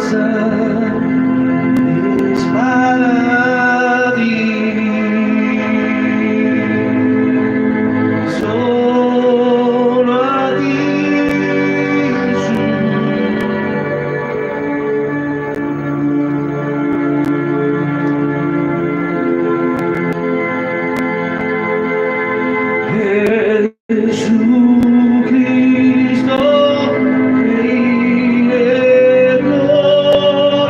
es para ti, solo a ti, Jesucristo, Rey de gloria.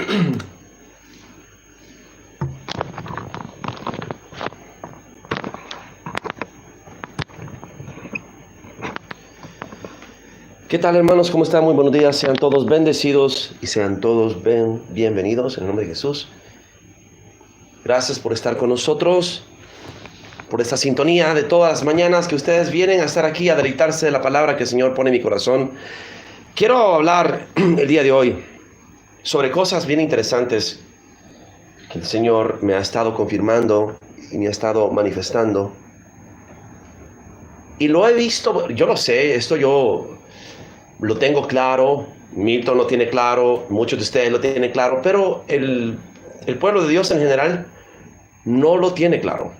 ¿Qué tal, hermanos? ¿Cómo están? Muy buenos días. Sean todos bendecidos y sean todos bienvenidos en el nombre de Jesús. Gracias por estar con nosotros, por esta sintonía de todas las mañanas que ustedes vienen a estar aquí a deleitarse de la palabra que el Señor pone en mi corazón. Quiero hablar el día de hoy sobre cosas bien interesantes que el Señor me ha estado confirmando y me ha estado manifestando. Y lo he visto, yo lo sé, esto yo lo tengo claro, Milton lo tiene claro, muchos de ustedes lo tienen claro, pero el pueblo de Dios en general no lo tiene claro.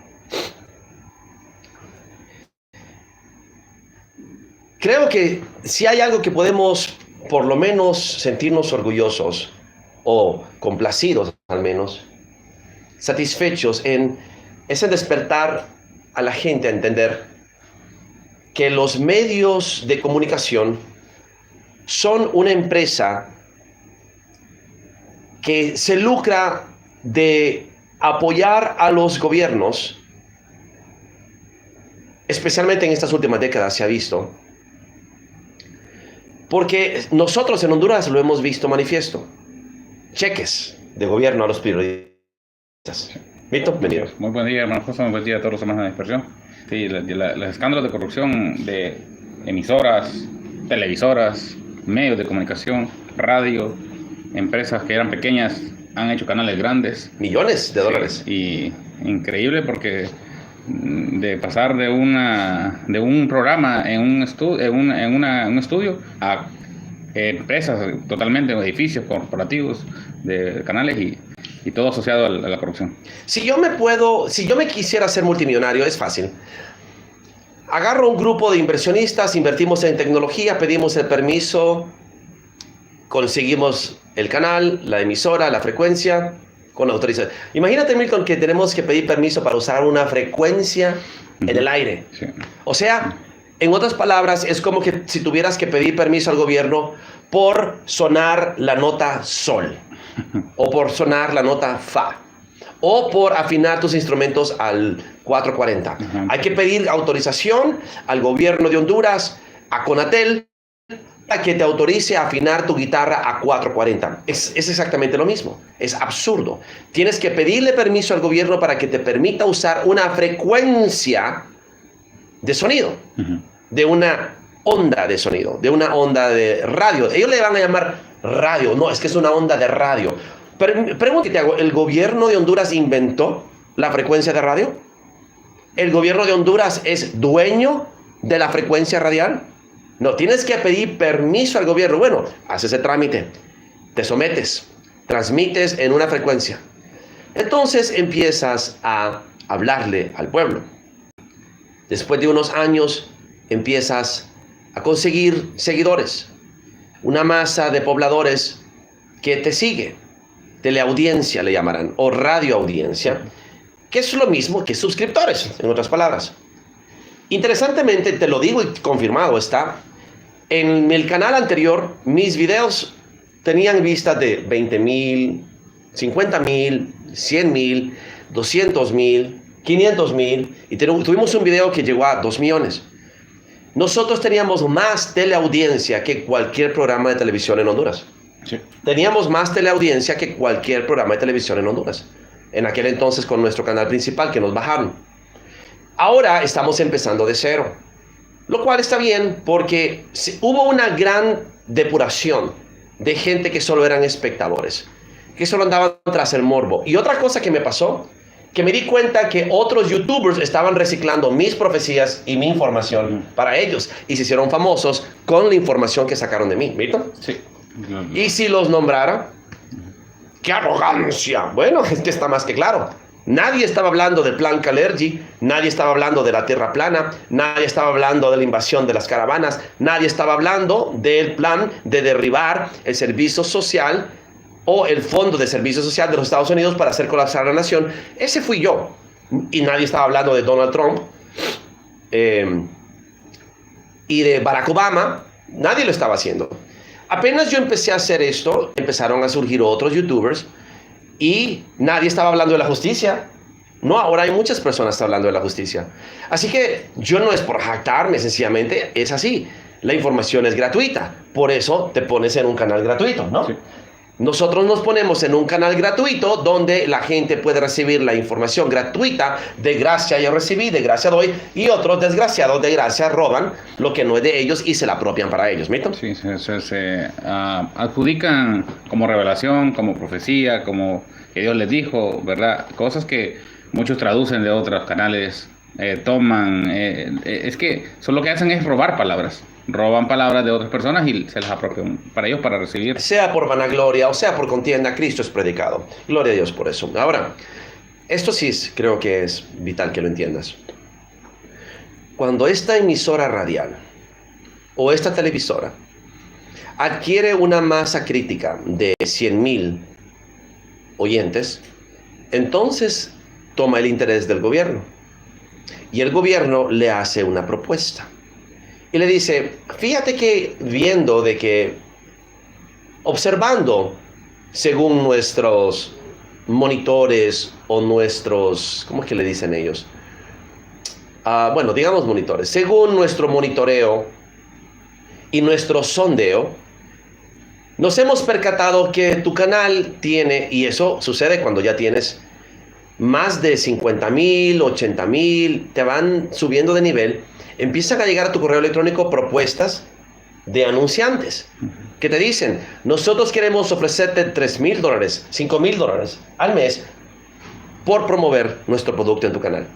Creo que si hay algo que podemos por lo menos sentirnos orgullosos o complacidos al menos, satisfechos es en despertar a la gente a entender que los medios de comunicación son una empresa que se lucra de apoyar a los gobiernos, especialmente en estas últimas décadas se ha visto, porque nosotros en Honduras lo hemos visto manifiesto. Cheques de gobierno a los periodistas. Mito, venido. Muy buen día, hermano José, muy buen día a todos los hermanos de dispersión. Sí, los escándalos de corrupción de emisoras, televisoras, medios de comunicación, radio, empresas que eran pequeñas han hecho canales grandes. Millones de dólares. Sí, y increíble porque de pasar de un programa en un estudio a empresas totalmente, edificios corporativos de canales y todo asociado a la corrupción. Si yo me quisiera ser multimillonario, es fácil. Agarro un grupo de inversionistas, invertimos en tecnología, pedimos el permiso, conseguimos el canal, la emisora, la frecuencia, con autorización. Imagínate, Milton, que tenemos que pedir permiso para usar una frecuencia en el aire. Sí. O sea, en otras palabras, es como que si tuvieras que pedir permiso al gobierno por sonar la nota sol, o por sonar la nota fa, o por afinar tus instrumentos al 440. Hay que pedir autorización al gobierno de Honduras, a Conatel, para que te autorice a afinar tu guitarra a 440. Es exactamente lo mismo. Es absurdo. Tienes que pedirle permiso al gobierno para que te permita usar una frecuencia de sonido, de una onda de sonido, de una onda de radio. Ellos le van a llamar radio. No, es que es una onda de radio. Pregunta que te hago, ¿el gobierno de Honduras inventó la frecuencia de radio? ¿El gobierno de Honduras es dueño de la frecuencia radial? No, tienes que pedir permiso al gobierno. Bueno, haces ese trámite, te sometes, transmites en una frecuencia. Entonces empiezas a hablarle al pueblo. Después de unos años empiezas a conseguir seguidores, una masa de pobladores que te sigue. Teleaudiencia le llamarán, o radioaudiencia, que es lo mismo que suscriptores, en otras palabras. Interesantemente, te lo digo y confirmado está, en el canal anterior, mis videos tenían vistas de 20,000, 50,000, 100,000, 200,000, 500,000, y tuvimos un video que llegó a 2 millones. Nosotros teníamos más teleaudiencia que cualquier programa de televisión en Honduras. Sí. Teníamos más teleaudiencia que cualquier programa de televisión en Honduras. En aquel entonces con nuestro canal principal que nos bajaron. Ahora estamos empezando de cero. Lo cual está bien porque hubo una gran depuración de gente que solo eran espectadores. Que solo andaban tras el morbo. Y otra cosa que me pasó, que me di cuenta que otros youtubers estaban reciclando mis profecías y mi información para ellos. Y se hicieron famosos con la información que sacaron de mí. ¿Vito? Sí. Y si los nombrara, ¡qué arrogancia! Bueno, es que está más que claro. Nadie estaba hablando del plan Kalergi, nadie estaba hablando de la tierra plana, nadie estaba hablando de la invasión de las caravanas, nadie estaba hablando del plan de derribar el servicio social o el Fondo de Servicio Social de los Estados Unidos para hacer colapsar la nación. Ese fui yo. Y nadie estaba hablando de Donald Trump y de Barack Obama. Nadie lo estaba haciendo. Apenas yo empecé a hacer esto, empezaron a surgir otros youtubers y nadie estaba hablando de la justicia. No, ahora hay muchas personas que están hablando de la justicia. Así que yo no es por jactarme, sencillamente es así. La información es gratuita, por eso te pones en un canal gratuito, ¿no? Sí. Nosotros nos ponemos en un canal gratuito donde la gente puede recibir la información gratuita. De gracia yo recibí, de gracia doy, y otros desgraciados de gracia roban lo que no es de ellos y se la apropian para ellos. ¿Milton? Sí, se adjudican como revelación, como profecía, como que Dios les dijo, ¿verdad? Cosas que muchos traducen de otros canales, toman, es que lo que hacen es robar palabras. Roban palabras de otras personas y se las apropian para ellos para recibir. Sea por vanagloria o sea por contienda, Cristo es predicado. Gloria a Dios por eso. Ahora, esto sí creo que es vital que lo entiendas. Cuando esta emisora radial o esta televisora adquiere una masa crítica de 100,000 oyentes, entonces toma el interés del gobierno. Y el gobierno le hace una propuesta. Y le dice, fíjate que viendo de que, observando según nuestros monitores o nuestros, ¿cómo es que le dicen ellos? Bueno, digamos monitores. Según nuestro monitoreo y nuestro sondeo, nos hemos percatado que tu canal tiene, y eso sucede cuando ya tienes más de 50,000, 80,000, te van subiendo de nivel, empiezan a llegar a tu correo electrónico propuestas de anunciantes que te dicen, nosotros queremos ofrecerte $3,000, $5,000 al mes por promover nuestro producto en tu canal.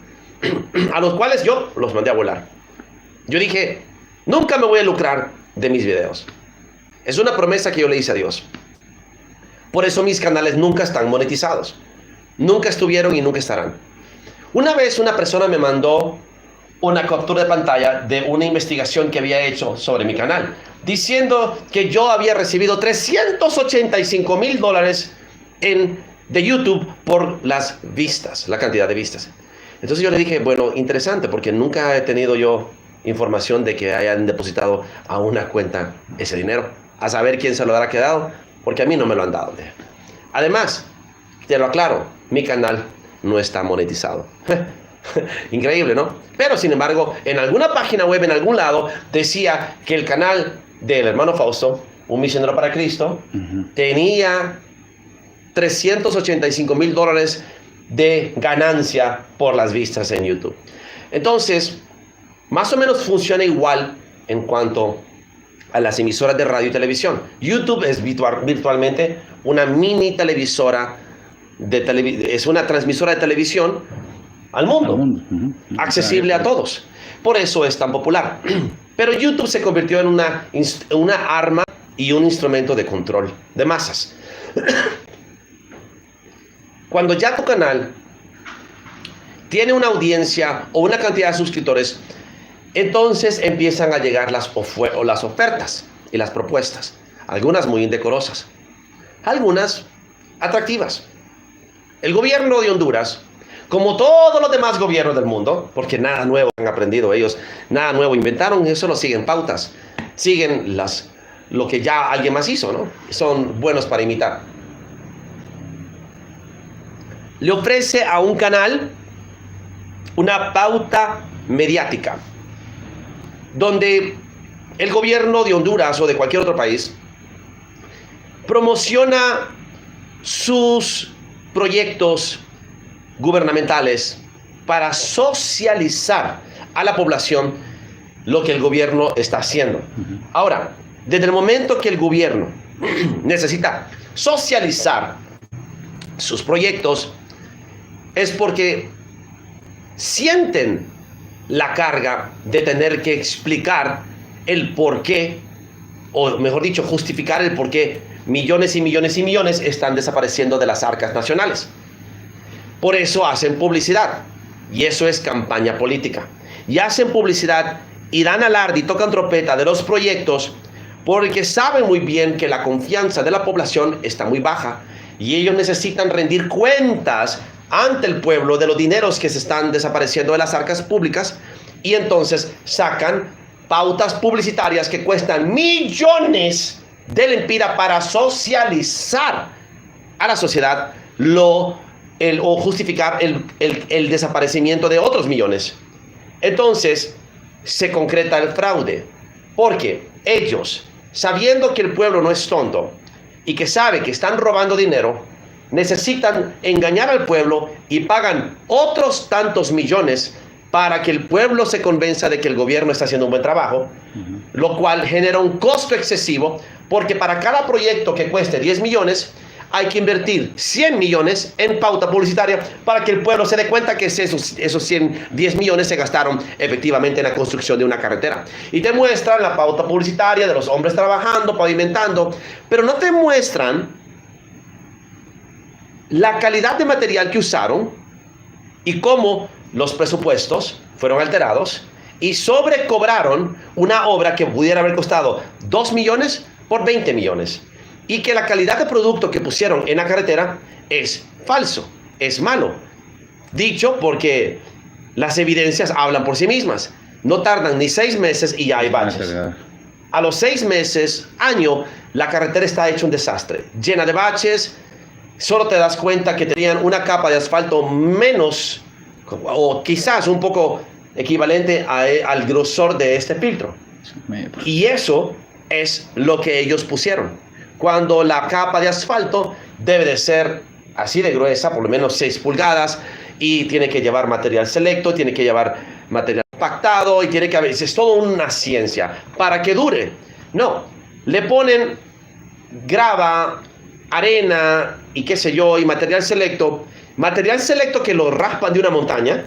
A los cuales yo los mandé a volar. Yo dije, nunca me voy a lucrar de mis videos. Es una promesa que yo le hice a Dios. Por eso mis canales nunca están monetizados. Nunca estuvieron y nunca estarán. Una vez una persona me mandó una captura de pantalla de una investigación que había hecho sobre mi canal, diciendo que yo había recibido $385,000 de YouTube por las vistas, la cantidad de vistas. Entonces yo le dije, bueno, interesante, porque nunca he tenido yo información de que hayan depositado a una cuenta ese dinero. A saber quién se lo habrá quedado, porque a mí no me lo han dado. Además, te lo aclaro, mi canal no está monetizado. Increíble, ¿no? Pero sin embargo, en alguna página web, en algún lado, decía que el canal del hermano Fausto, un misionero para Cristo, tenía $385,000 de ganancia por las vistas en YouTube. Entonces, más o menos funciona igual en cuanto a las emisoras de radio y televisión. YouTube es virtualmente una mini televisora, es una transmisora de televisión al mundo, accesible a todos. Por eso es tan popular. Pero YouTube se convirtió en una arma y un instrumento de control de masas. Cuando ya tu canal tiene una audiencia o una cantidad de suscriptores, entonces empiezan a llegar las ofertas y las propuestas. Algunas muy indecorosas, algunas atractivas. El gobierno de Honduras, como todos los demás gobiernos del mundo, porque nada nuevo han aprendido ellos, nada nuevo inventaron, eso lo siguen pautas, siguen lo que ya alguien más hizo, ¿no? Son buenos para imitar. Le ofrece a un canal una pauta mediática, donde el gobierno de Honduras o de cualquier otro país promociona sus proyectos gubernamentales para socializar a la población lo que el gobierno está haciendo. Ahora, desde el momento que el gobierno necesita socializar sus proyectos, es porque sienten la carga de tener que explicar el por qué, o mejor dicho, justificar el por qué millones y millones y millones están desapareciendo de las arcas nacionales. Por eso hacen publicidad, y eso es campaña política. Y hacen publicidad y dan alarde y tocan trompeta de los proyectos, porque saben muy bien que la confianza de la población está muy baja, y ellos necesitan rendir cuentas ante el pueblo de los dineros que se están desapareciendo de las arcas públicas, y entonces sacan pautas publicitarias que cuestan millones del Empira para socializar a la sociedad o justificar el desaparecimiento de otros millones. Entonces se concreta el fraude, porque ellos, sabiendo que el pueblo no es tonto y que sabe que están robando dinero, necesitan engañar al pueblo y pagan otros tantos millones para que el pueblo se convenza de que el gobierno está haciendo un buen trabajo, lo cual genera un costo excesivo, porque para cada proyecto que cueste 10 millones, hay que invertir 100 millones en pauta publicitaria para que el pueblo se dé cuenta que esos 10 millones se gastaron efectivamente en la construcción de una carretera. Y te muestran la pauta publicitaria de los hombres trabajando, pavimentando, pero no te muestran la calidad de material que usaron y cómo los presupuestos fueron alterados y sobrecobraron una obra que pudiera haber costado 2 millones por 20 millones. Y que la calidad de producto que pusieron en la carretera es falso, es malo. Dicho porque las evidencias hablan por sí mismas. No tardan ni 6 meses y ya hay baches. A los 6 meses, año, la carretera está hecha un desastre, llena de baches. Solo te das cuenta que tenían una capa de asfalto menos, o quizás un poco equivalente al grosor de este filtro. Y eso es lo que ellos pusieron, cuando la capa de asfalto debe de ser así de gruesa, por lo menos 6 pulgadas, y tiene que llevar material selecto, tiene que llevar material pactado, y tiene que haber, es todo una ciencia para que dure. No, le ponen grava, arena y qué sé yo, y material selecto que lo raspan de una montaña,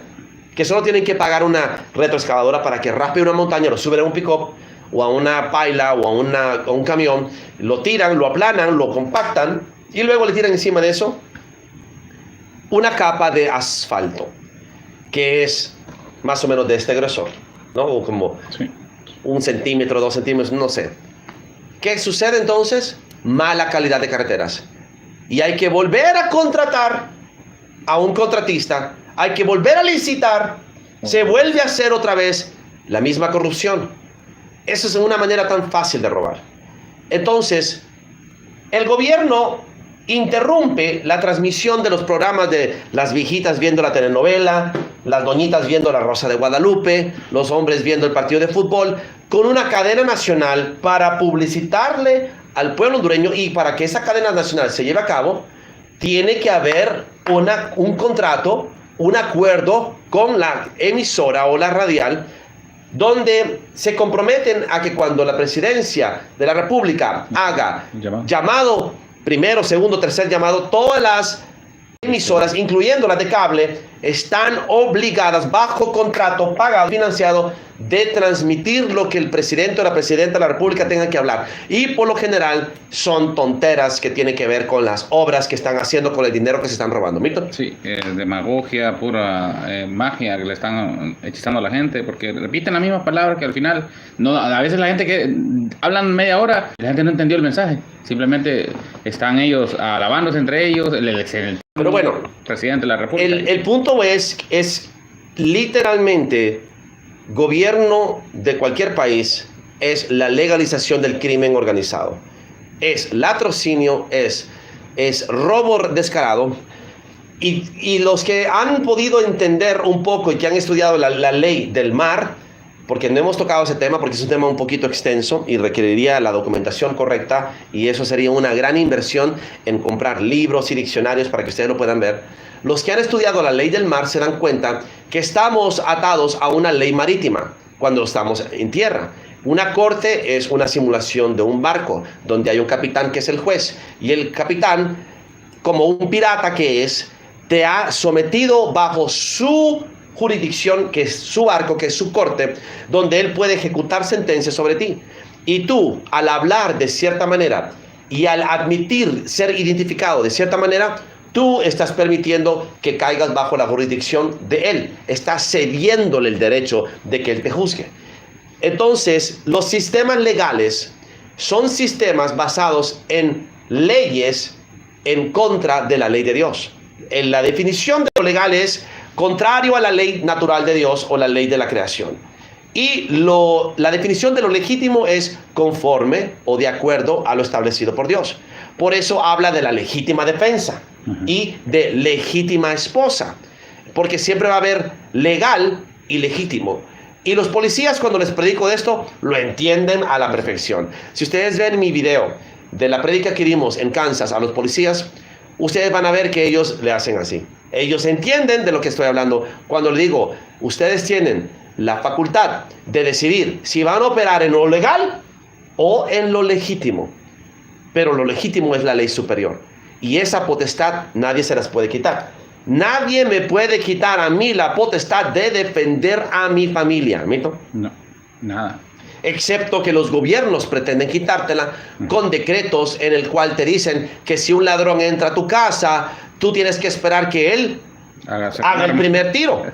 que solo tienen que pagar una retroexcavadora para que raspe una montaña, lo suben a un pick-up o a una paila o a un camión, lo tiran, lo aplanan, lo compactan y luego le tiran encima de eso una capa de asfalto que es más o menos de este grosor, ¿no? O como 1 centímetro, 2 centímetros, no sé. ¿Qué sucede entonces? Mala calidad de carreteras. Y hay que volver a contratar a un contratista, hay que volver a licitar, se vuelve a hacer otra vez la misma corrupción. Eso es una manera tan fácil de robar. Entonces, el gobierno interrumpe la transmisión de los programas de las viejitas viendo la telenovela, las doñitas viendo La Rosa de Guadalupe, los hombres viendo el partido de fútbol, con una cadena nacional para publicitarle al pueblo hondureño. Y para que esa cadena nacional se lleve a cabo, tiene que haber un contrato, un acuerdo con la emisora o la radial, donde se comprometen a que cuando la presidencia de la República haga llamado, primero, segundo, tercer llamado, todas las emisoras, incluyendo las de cable, están obligadas bajo contrato, pagado, financiado, de transmitir lo que el presidente o la presidenta de la República tenga que hablar. Y por lo general son tonteras que tienen que ver con las obras que están haciendo con el dinero que se están robando. ¿Milton? Sí, demagogia, pura magia que le están hechizando a la gente, porque repiten las mismas palabras que al final, no, a veces la gente que hablan media hora, la gente no entendió el mensaje. Simplemente están ellos alabándose entre ellos, pero bueno, presidente de la República. El punto es literalmente gobierno de cualquier país es la legalización del crimen organizado, es latrocinio, es robo descarado. Y los que han podido entender un poco y que han estudiado la ley del mar, porque no hemos tocado ese tema porque es un tema un poquito extenso y requeriría la documentación correcta, y eso sería una gran inversión en comprar libros y diccionarios para que ustedes lo puedan ver. Los que han estudiado la ley del mar se dan cuenta que estamos atados a una ley marítima cuando estamos en tierra. Una corte es una simulación de un barco donde hay un capitán que es el juez, y el capitán, como un pirata que es, te ha sometido bajo su jurisdicción, que es su barco, que es su corte, donde él puede ejecutar sentencias sobre ti. Y tú, al hablar de cierta manera y al admitir ser identificado de cierta manera, tú estás permitiendo que caigas bajo la jurisdicción de él. Estás cediéndole el derecho de que él te juzgue. Entonces, los sistemas legales son sistemas basados en leyes en contra de la ley de Dios. En la definición de lo legal es contrario a la ley natural de Dios o la ley de la creación. Y la definición de lo legítimo es conforme o de acuerdo a lo establecido por Dios. Por eso habla de la legítima defensa y de legítima esposa. Porque siempre va a haber legal y legítimo. Y los policías, cuando les predico de esto, lo entienden a la perfección. Si ustedes ven mi video de la prédica que dimos en Kansas a los policías, ustedes van a ver que ellos le hacen así. Ellos entienden de lo que estoy hablando cuando le digo, ustedes tienen la facultad de decidir si van a operar en lo legal o en lo legítimo. Pero lo legítimo es la ley superior. Y esa potestad nadie se las puede quitar. Nadie me puede quitar a mí la potestad de defender a mi familia. ¿Mito? No, nada. Excepto que los gobiernos pretenden quitártela con decretos en el cual te dicen que si un ladrón entra a tu casa, tú tienes que esperar que él haga el primer tiro.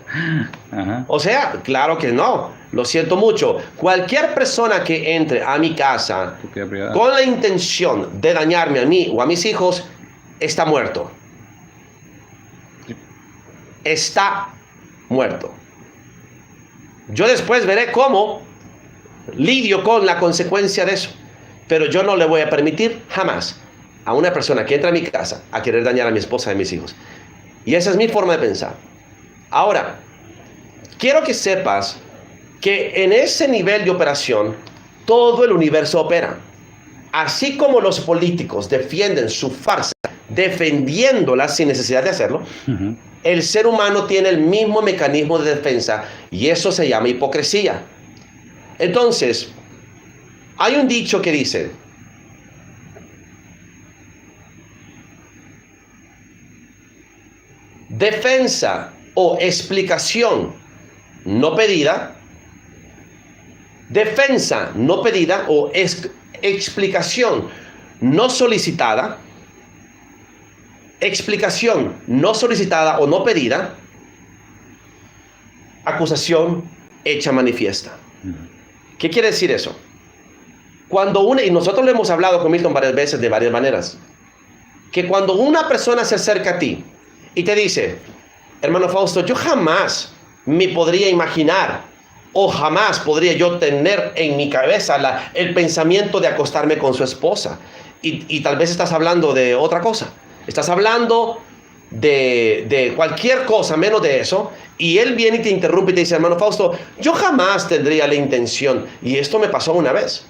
Ajá. O sea, claro que no. Lo siento mucho. Cualquier persona que entre a mi casa con la intención de dañarme a mí o a mis hijos, está muerto. Está muerto. Yo después veré cómo lidio con la consecuencia de eso. Pero yo no le voy a permitir jamás a una persona que entra a mi casa a querer dañar a mi esposa y a mis hijos. Y esa es mi forma de pensar. Ahora, quiero que sepas que en ese nivel de operación, todo el universo opera. Así como los políticos defienden su farsa, defendiéndola sin necesidad de hacerlo, el ser humano tiene el mismo mecanismo de defensa y eso se llama hipocresía. Entonces, hay un dicho que dice, defensa o explicación no pedida, defensa no pedida o explicación no solicitada, explicación no solicitada o no pedida, acusación hecha manifiesta. ¿Qué quiere decir eso? Y nosotros lo hemos hablado con Milton varias veces de varias maneras, que cuando una persona se acerca a ti y te dice, hermano Fausto, yo jamás me podría imaginar o jamás podría yo tener en mi cabeza el pensamiento de acostarme con su esposa. Y tal vez estás hablando de otra cosa. Estás hablando de cualquier cosa menos de eso. Y él viene y te interrumpe y te dice, hermano Fausto, yo jamás tendría la intención. Y esto me pasó una vez.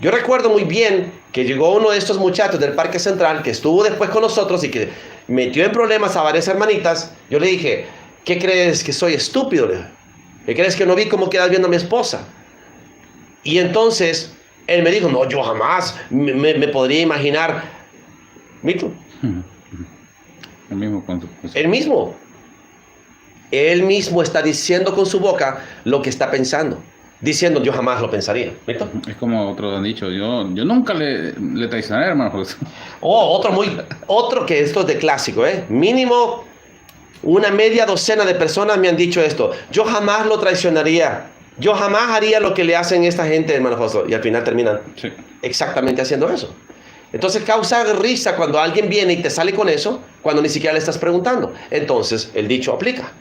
Yo recuerdo muy bien que llegó uno de estos muchachos del Parque Central que estuvo después con nosotros y que metió en problemas a varias hermanitas. Yo le dije, ¿qué crees que soy estúpido? ¿Qué crees que no vi cómo quedas viendo a mi esposa? Y entonces él me dijo, no, yo jamás me podría imaginar. ¿Mito? El mismo con tu... Él mismo está diciendo con su boca lo que está pensando. Diciendo, yo jamás lo pensaría. ¿Mito? Es como otros han dicho, yo nunca le traicionaré, hermano. Otro que esto es de clásico, mínimo una media docena de personas me han dicho esto. Yo jamás lo traicionaría. Yo jamás haría lo que le hacen esta gente, hermano Fausto. Y al final terminan exactamente haciendo eso. Entonces causa risa cuando alguien viene y te sale con eso, cuando ni siquiera le estás preguntando. Entonces el dicho aplica.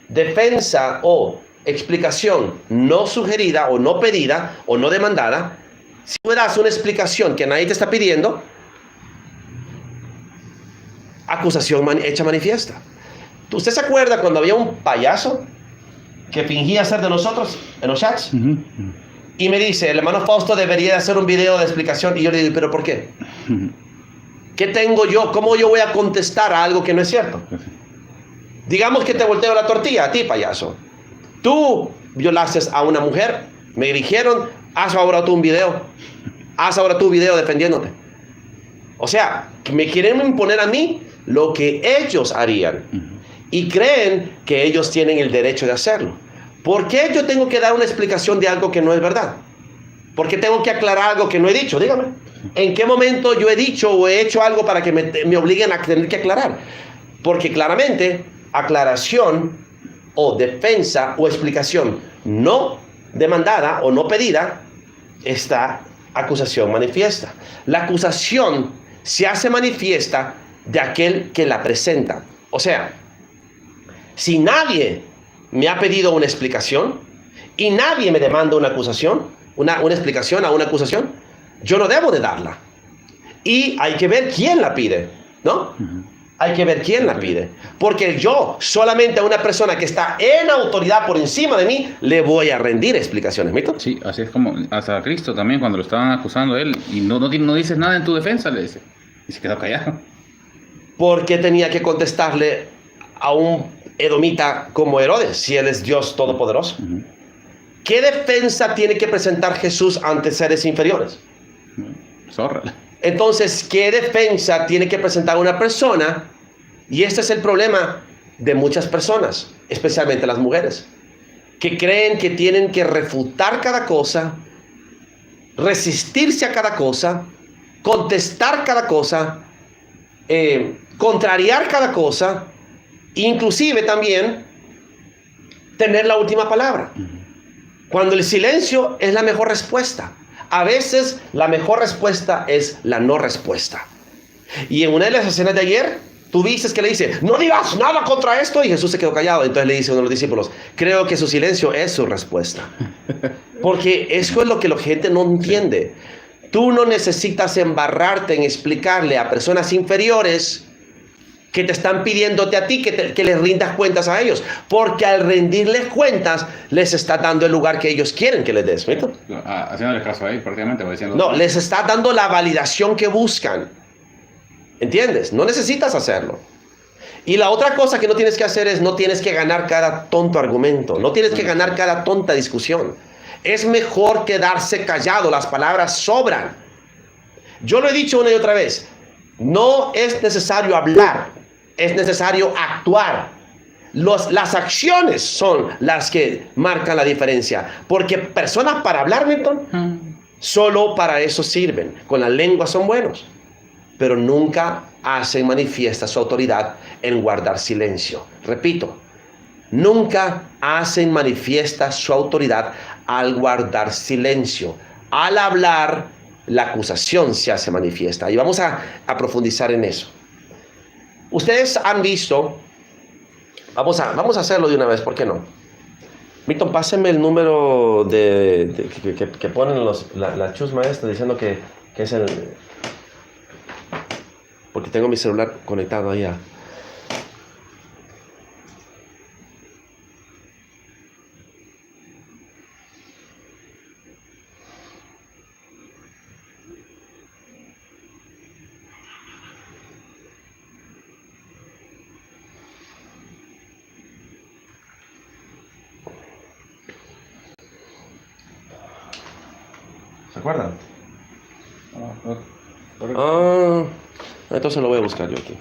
Defensa o explicación no sugerida o no pedida o no demandada. Si tú das una explicación que nadie te está pidiendo, acusación hecha manifiesta. ¿Usted se acuerda cuando había un payaso que fingía ser de nosotros en los chats? Y me dice, el hermano Fausto debería hacer un video de explicación. Y yo le digo, ¿pero por qué? ¿Qué tengo yo? ¿Cómo yo voy a contestar a algo que no es cierto? Digamos que te volteo la tortilla a ti, payaso. Tú violaste a una mujer, me dirigieron, haz ahora tú un video. Haz ahora tu video defendiéndote. O sea, me quieren imponer a mí lo que ellos harían. Y creen que ellos tienen el derecho de hacerlo. ¿Por qué yo tengo que dar una explicación de algo que no es verdad? ¿Por qué tengo que aclarar algo que no he dicho? Dígame. ¿En qué momento yo he dicho o he hecho algo para que me obliguen a tener que aclarar? Porque claramente, aclaración o defensa o explicación no demandada o no pedida, esta acusación manifiesta. La acusación se hace manifiesta de aquel que la presenta. O sea, si nadie me ha pedido una explicación y nadie me demanda una acusación, una explicación a una acusación, yo no debo de darla. Y hay que ver quién la pide, ¿no? Hay que ver quién la pide. Porque yo solamente a una persona que está en autoridad por encima de mí le voy a rendir explicaciones, ¿mito? Sí, así es como hasta Cristo también, cuando lo estaban acusando a él y no dices nada en tu defensa, le dice. Y se quedó callado. Porque tenía que contestarle a un edomita como Herodes, si él es Dios todopoderoso. ¿Qué defensa tiene que presentar Jesús ante seres inferiores? Zorra. Entonces, ¿qué defensa tiene que presentar una persona? Y este es el problema de muchas personas, especialmente las mujeres, que creen que tienen que refutar cada cosa, resistirse a cada cosa, contestar cada cosa, contrariar cada cosa, inclusive también tener la última palabra. Cuando el silencio es la mejor respuesta. A veces la mejor respuesta es la no respuesta. Y en una de las escenas de ayer, tú viste que le dice, no digas nada contra esto, y Jesús se quedó callado. Entonces le dice a uno de los discípulos, creo que su silencio es su respuesta. Porque eso es lo que la gente no entiende. Tú no necesitas embarrarte en explicarle a personas inferiores que te están pidiéndote a ti que les rindas cuentas a ellos, porque al rendirles cuentas les está dando el lugar que ellos quieren que les des, ¿no? Haciéndole caso ahí, prácticamente, diciendo... No, les está dando la validación que buscan, ¿entiendes? No necesitas hacerlo. Y la otra cosa que no tienes que hacer es, no tienes que ganar cada tonto argumento, no tienes que ganar cada tonta discusión. Es mejor quedarse callado, las palabras sobran. Yo lo he dicho una y otra vez, no es necesario hablar, es necesario actuar. Las acciones son las que marcan la diferencia. Porque personas para hablar, Milton, solo para eso sirven. Con la lengua son buenos, pero nunca hacen manifiesta su autoridad en guardar silencio. Repito, nunca hacen manifiesta su autoridad al guardar silencio. Al hablar, la acusación se hace manifiesta. Y vamos a profundizar en eso. Ustedes han visto, vamos a hacerlo de una vez, ¿por qué no? Milton, pásenme el número que ponen la chusma esta diciendo que es el... Porque tengo mi celular conectado allá. ¿Se acuerdan? Entonces lo voy a buscar yo aquí.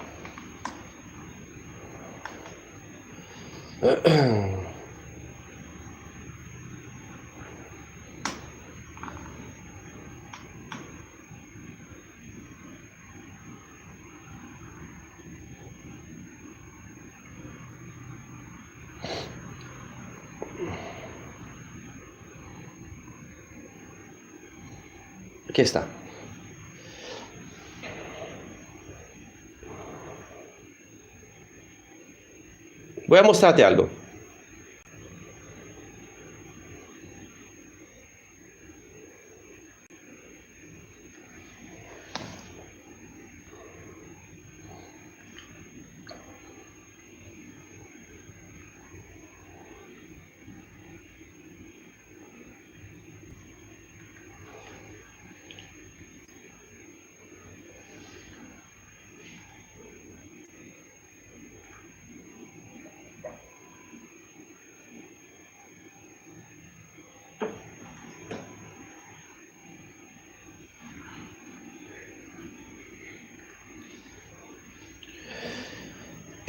Aquí está. Voy a mostrarte algo.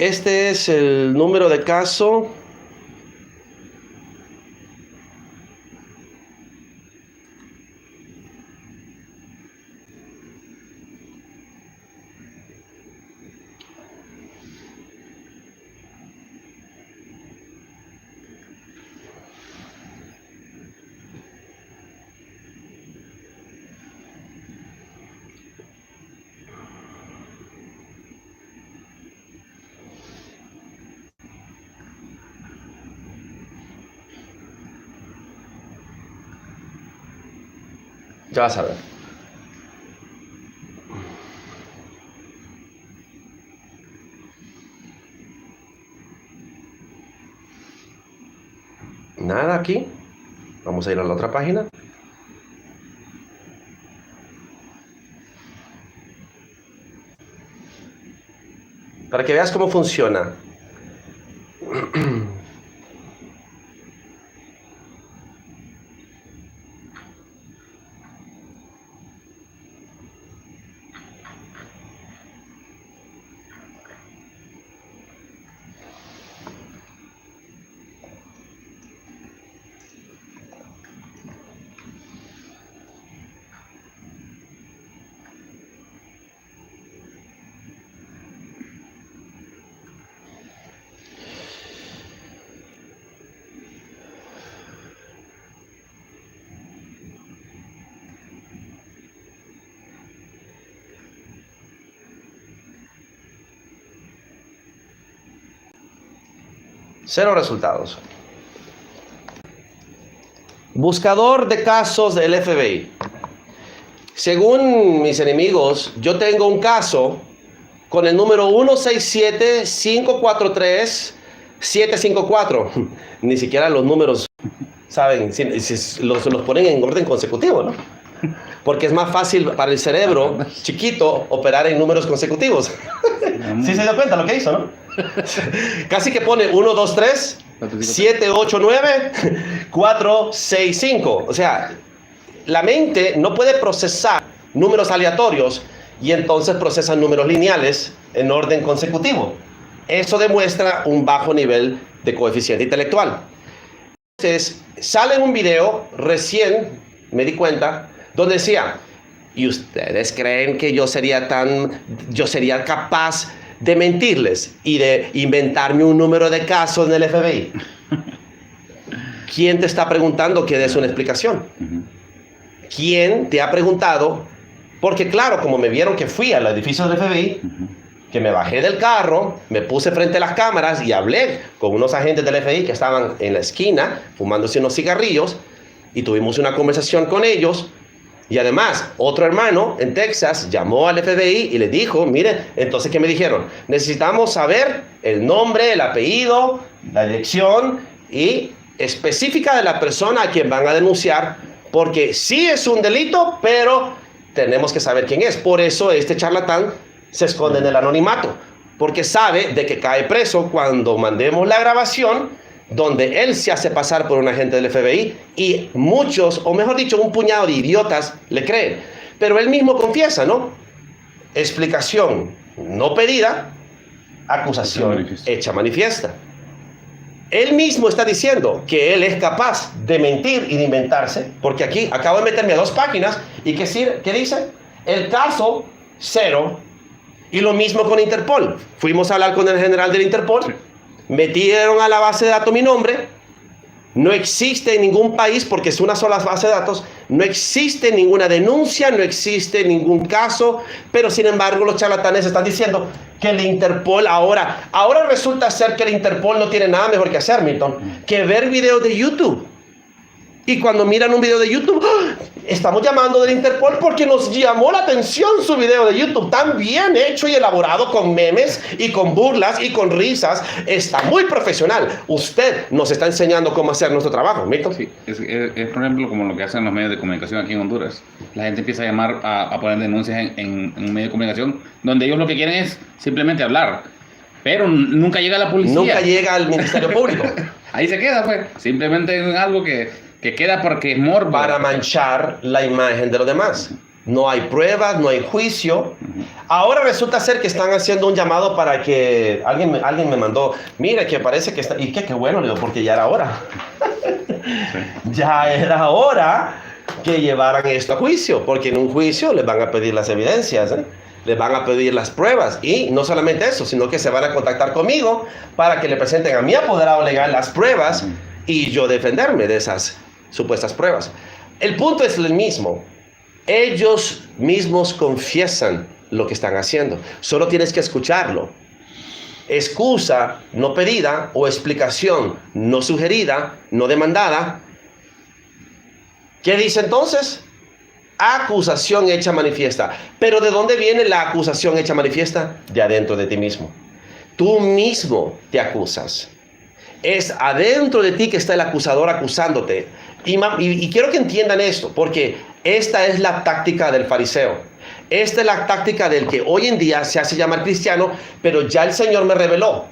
Este es el número de caso. ¿Qué vas a ver? Nada aquí. Vamos a ir a la otra página. Para que veas cómo funciona. Cero resultados. Buscador de casos del FBI. Según mis enemigos, yo tengo un caso con el número 167-543-754. Ni siquiera los números, ¿saben? Si los ponen en orden consecutivo, ¿no? Porque es más fácil para el cerebro chiquito operar en números consecutivos. ¿Sí se dio cuenta lo que hizo, no? Casi que pone 1, 2, 3, 7, 8, 9, 4, 6, 5. O sea, la mente no puede procesar números aleatorios y entonces procesa números lineales en orden consecutivo. Eso demuestra un bajo nivel de coeficiente intelectual. Entonces, sale un video, recién me di cuenta, donde decía, ¿y ustedes creen que yo sería capaz de mentirles y de inventarme un número de casos en el FBI? ¿Quién te está preguntando que des una explicación? ¿Quién te ha preguntado? Porque claro, como me vieron que fui al edificio del FBI, que me bajé del carro, me puse frente a las cámaras y hablé con unos agentes del FBI que estaban en la esquina fumándose unos cigarrillos y tuvimos una conversación con ellos. Y además, otro hermano en Texas llamó al FBI y le dijo, miren, entonces, ¿qué me dijeron? Necesitamos saber el nombre, el apellido, la dirección y específica de la persona a quien van a denunciar, porque sí es un delito, pero tenemos que saber quién es. Por eso este charlatán se esconde en el anonimato, porque sabe de que cae preso cuando mandemos la grabación donde él se hace pasar por un agente del FBI y muchos, o mejor dicho, un puñado de idiotas le creen. Pero él mismo confiesa, ¿no? Explicación no pedida, acusación hecha manifiesta. Él mismo está diciendo que él es capaz de mentir y de inventarse, porque aquí acabo de meterme a 2 páginas y ¿qué dice? El caso 0 y lo mismo con Interpol. Fuimos a hablar con el general del Interpol. Sí. Metieron a la base de datos mi nombre. No existe en ningún país, porque es una sola base de datos, no existe ninguna denuncia, no existe ningún caso, pero sin embargo los charlatanes están diciendo que el Interpol ahora resulta ser que el Interpol no tiene nada mejor que hacer, Milton, que ver videos de YouTube. Y cuando miran un video de YouTube, ¡oh!, estamos llamando del Interpol porque nos llamó la atención su video de YouTube. Tan bien hecho y elaborado, con memes y con burlas y con risas. Está muy profesional. Usted nos está enseñando cómo hacer nuestro trabajo, Milton. Sí, es por ejemplo como lo que hacen los medios de comunicación aquí en Honduras. La gente empieza a llamar a poner denuncias en un medio de comunicación donde ellos lo que quieren es simplemente hablar. Pero nunca llega la policía. Nunca llega al Ministerio Público. Ahí se queda, pues. Simplemente en algo que queda porque es morbo. Para manchar la imagen de los demás. No hay pruebas, no hay juicio. Ahora resulta ser que están haciendo un llamado para que... Alguien me mandó, mira, que parece que está... Y qué bueno, le digo, porque ya era hora. Sí. Ya era hora que llevaran esto a juicio, porque en un juicio les van a pedir las evidencias, les van a pedir las pruebas. Y no solamente eso, sino que se van a contactar conmigo para que le presenten a mi apoderado legal las pruebas y yo defenderme de esas supuestas pruebas. El punto es el mismo. Ellos mismos confiesan lo que están haciendo. Solo tienes que escucharlo. Excusa no pedida o explicación no sugerida, no demandada. ¿Qué dice entonces? acusación hecha manifiesta. Pero ¿de dónde viene la acusación hecha manifiesta? De adentro de ti mismo. Tú mismo te acusas. Es adentro de ti que está el acusador acusándote. Y quiero que entiendan esto, porque esta es la táctica del fariseo. Esta es la táctica del que hoy en día se hace llamar cristiano, pero ya el Señor me reveló.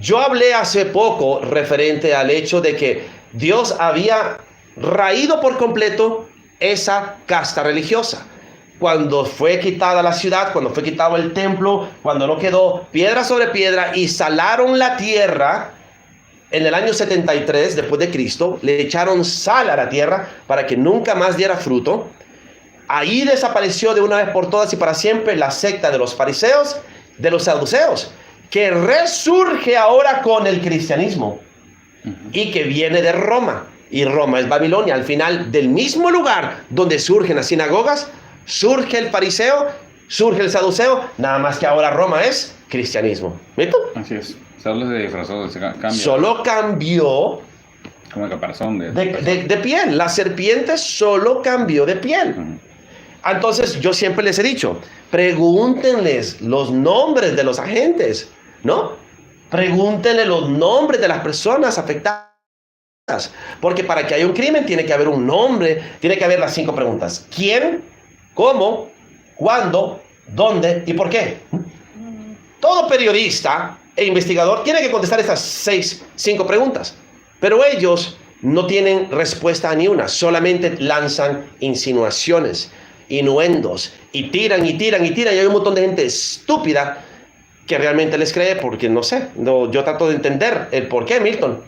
Yo hablé hace poco referente al hecho de que Dios había raído por completo esa casta religiosa. Cuando fue quitada la ciudad, cuando fue quitado el templo, cuando no quedó piedra sobre piedra y salaron la tierra, en el año 73 después de Cristo, le echaron sal a la tierra para que nunca más diera fruto. Ahí desapareció de una vez por todas y para siempre la secta de los fariseos, de los saduceos, que resurge ahora con el cristianismo y que viene de Roma. Y Roma es Babilonia. Al final, del mismo lugar donde surgen las sinagogas, surge el fariseo, surge el saduceo, nada más que ahora Roma es cristianismo. ¿Viste? Así es. Solo se disfrazó, se cambia. Solo cambió como el caparazón de piel. La serpiente solo cambió de piel. Entonces, yo siempre les he dicho, pregúntenles los nombres de los agentes, ¿no? Pregúntenle los nombres de las personas afectadas. Porque para que haya un crimen tiene que haber un nombre, tiene que haber las 5 preguntas. ¿Quién? ¿Cómo? ¿Cuándo? ¿Dónde? ¿Y por qué? Todo periodista e investigador tiene que contestar estas 5 preguntas. Pero ellos no tienen respuesta a ni una. Solamente lanzan insinuaciones, innuendos, y tiran y tiran y tiran. Y hay un montón de gente estúpida que realmente les cree porque no sé. Yo trato de entender el por qué, Milton.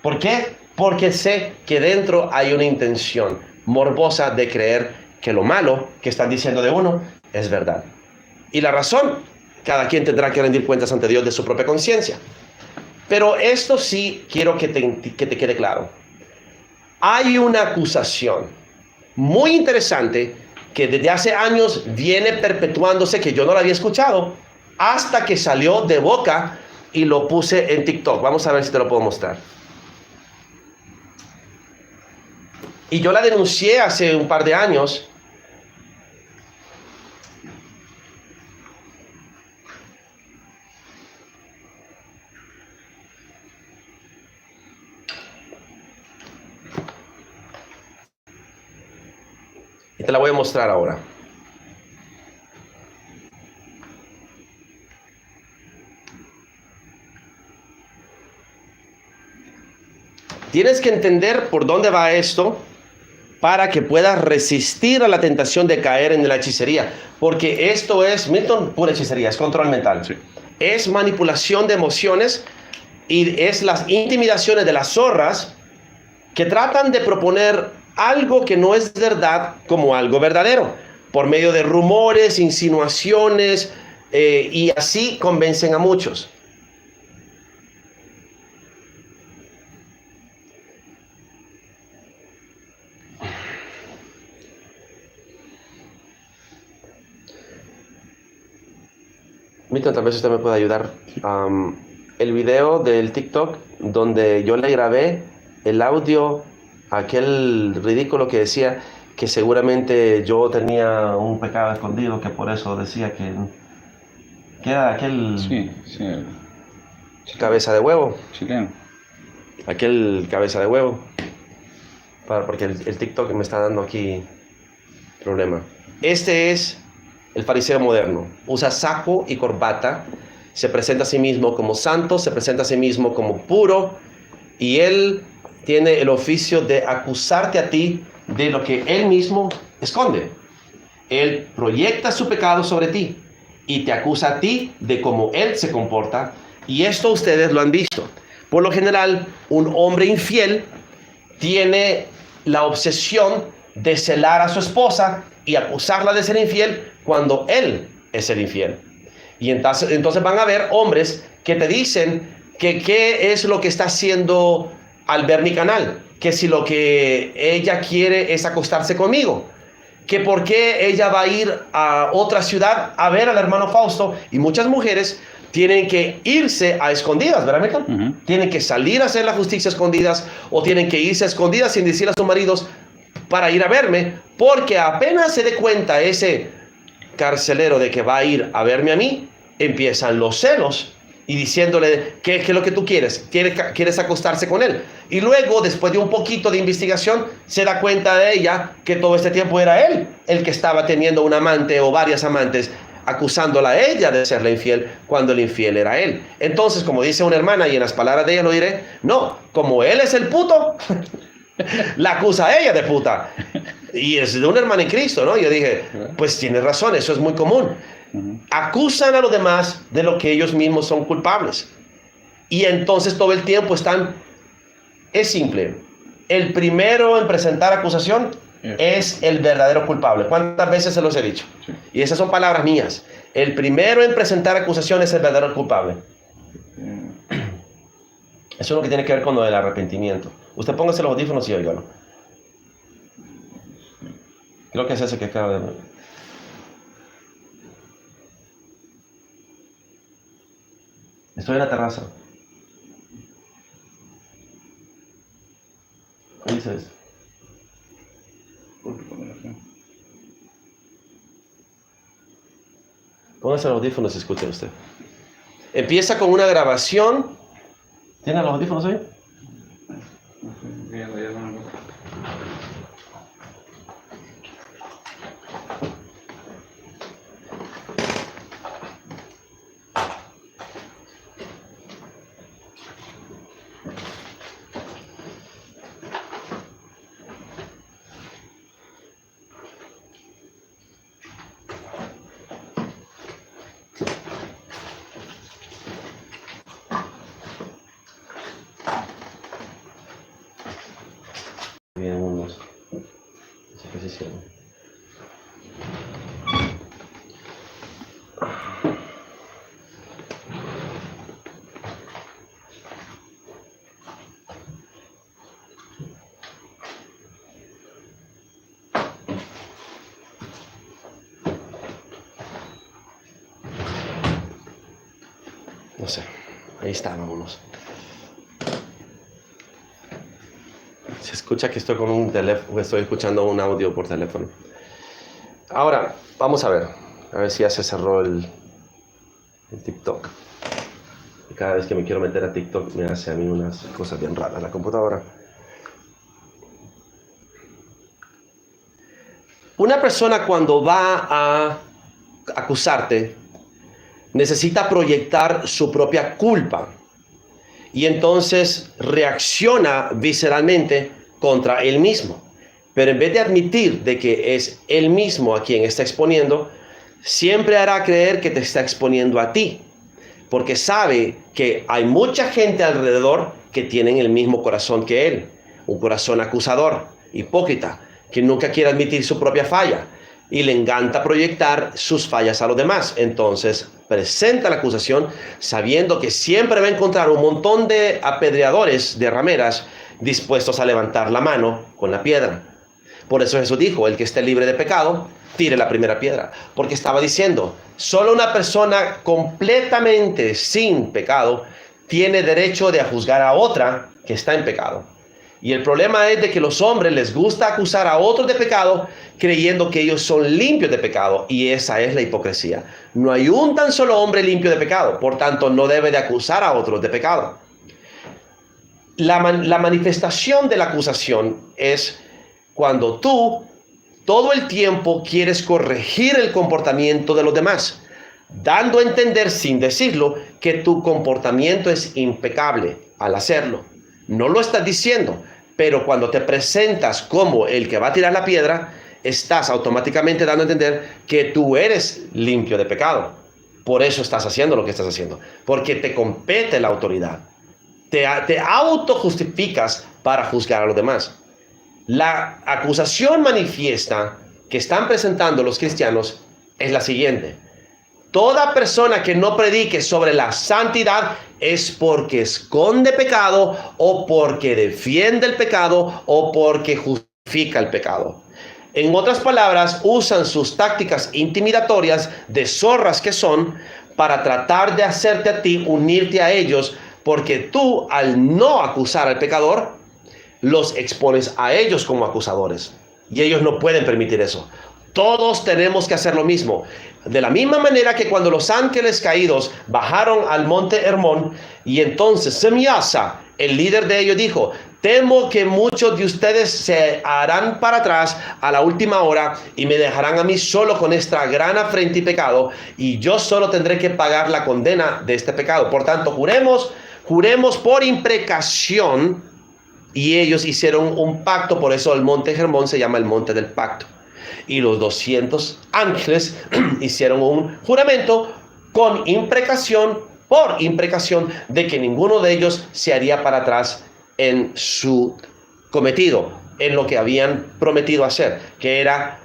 ¿Por qué? Porque sé que dentro hay una intención morbosa de creer que lo malo que están diciendo de uno es verdad. Y la razón, cada quien tendrá que rendir cuentas ante Dios de su propia conciencia. Pero esto sí quiero que te quede claro. Hay una acusación muy interesante que desde hace años viene perpetuándose, que yo no la había escuchado, hasta que salió de boca y lo puse en TikTok. Vamos a ver si te lo puedo mostrar. Y yo la denuncié hace un par de años. Y te la voy a mostrar ahora. Tienes que entender por dónde va esto para que puedas resistir a la tentación de caer en la hechicería. Porque esto es, Milton, pura hechicería, es control mental. Sí. Es manipulación de emociones y es las intimidaciones de las zorras que tratan de proponer algo que no es verdad como algo verdadero, por medio de rumores, insinuaciones, y así convencen a muchos. Milton, tal vez usted me pueda ayudar. El video del TikTok donde yo le grabé el audio, aquel ridículo que decía que seguramente yo tenía un pecado escondido, que por eso decía que era aquel cabeza de huevo. Chileno. Aquel cabeza de huevo. Porque el TikTok me está dando aquí problema. Este es el fariseo moderno. Usa saco y corbata. Se presenta a sí mismo como santo. Se presenta a sí mismo como puro. Y él tiene el oficio de acusarte a ti de lo que él mismo esconde. Él proyecta su pecado sobre ti y te acusa a ti de cómo él se comporta. Y esto ustedes lo han visto. Por lo general, un hombre infiel tiene la obsesión de celar a su esposa y acusarla de ser infiel cuando él es el infiel. Y entonces van a haber hombres que te dicen que qué es lo que está haciendo al ver mi canal, que si lo que ella quiere es acostarse conmigo, que por qué ella va a ir a otra ciudad a ver al hermano Fausto. Y muchas mujeres tienen que irse a escondidas, ¿verdad, Milton? Tienen que salir a hacer la justicia a escondidas, o tienen que irse a escondidas sin decir a sus maridos para ir a verme, porque apenas se dé cuenta ese carcelero de que va a ir a verme a mí, empiezan los celos y diciéndole, ¿qué es lo que tú quieres? ¿Quieres acostarse con él? Y luego, después de un poquito de investigación, se da cuenta de ella que todo este tiempo era él el que estaba teniendo un amante o varias amantes, acusándola a ella de serle infiel cuando el infiel era él. Entonces, como dice una hermana, y en las palabras de ella lo diré, no, como él es el puto, la acusa a ella de puta. Y es de una hermana en Cristo, ¿no? Yo dije, pues tienes razón, eso es muy común. Acusan a los demás de lo que ellos mismos son culpables. Y entonces todo el tiempo están... Es simple. El primero en presentar acusación es el verdadero culpable. ¿Cuántas veces se los he dicho? Sí. Y esas son palabras mías. El primero en presentar acusación es el verdadero culpable. Eso es lo que tiene que ver con lo del arrepentimiento. Usted póngase los audífonos y óigalo. Creo que es ese que acaba de... Estoy en la terraza. ¿Qué dice eso? Póngase los audífonos y escuche usted. Empieza con una grabación. ¿Tiene los audífonos ahí? Bien, unos. Esa posición. No sé, ahí está, vámonos. Se escucha que estoy con un teléfono, estoy escuchando un audio por teléfono. Ahora, vamos a ver si ya se cerró el TikTok. Y cada vez que me quiero meter a TikTok me hace a mí unas cosas bien raras la computadora. Una persona cuando va a acusarte necesita proyectar su propia culpa y entonces reacciona visceralmente contra él mismo. Pero en vez de admitir de que es él mismo a quien está exponiendo, siempre hará creer que te está exponiendo a ti, porque sabe que hay mucha gente alrededor que tienen el mismo corazón que él, un corazón acusador, hipócrita, que nunca quiere admitir su propia falla y le encanta proyectar sus fallas a los demás. Entonces presenta la acusación sabiendo que siempre va a encontrar un montón de apedreadores, de rameras, dispuestos a levantar la mano con la piedra. Por eso Jesús dijo, el que esté libre de pecado, tire la primera piedra. Porque estaba diciendo, solo una persona completamente sin pecado tiene derecho de juzgar a otra que está en pecado. Y el problema es de que los hombres les gusta acusar a otros de pecado creyendo que ellos son limpios de pecado. Y esa es la hipocresía. No hay un tan solo hombre limpio de pecado. Por tanto, no debe de acusar a otros de pecado. La manifestación de la acusación es cuando tú todo el tiempo quieres corregir el comportamiento de los demás, dando a entender sin decirlo que tu comportamiento es impecable al hacerlo. No lo estás diciendo, pero cuando te presentas como el que va a tirar la piedra, estás automáticamente dando a entender que tú eres limpio de pecado. Por eso estás haciendo lo que estás haciendo, porque te compete la autoridad. Te autojustificas para juzgar a los demás. La acusación manifiesta que están presentando los cristianos es la siguiente. Toda persona que no predique sobre la santidad es porque esconde pecado o porque defiende el pecado o porque justifica el pecado. En otras palabras, usan sus tácticas intimidatorias de zorras que son para tratar de hacerte a ti unirte a ellos, porque tú al no acusar al pecador, los expones a ellos como acusadores. y ellos no pueden permitir eso. Todos tenemos que hacer lo mismo. De la misma manera que cuando los ángeles caídos bajaron al monte Hermón, y entonces Semiasa, el líder de ellos, dijo: temo que muchos de ustedes se harán para atrás a la última hora y me dejarán a mí solo con esta gran afrenta y pecado, y yo solo tendré que pagar la condena de este pecado. Por tanto, juremos por imprecación. Y ellos hicieron un pacto, por eso el monte Hermón se llama el monte del pacto. Y los 200 ángeles hicieron un juramento con imprecación, por imprecación, de que ninguno de ellos se haría para atrás en su cometido, en lo que habían prometido hacer, que era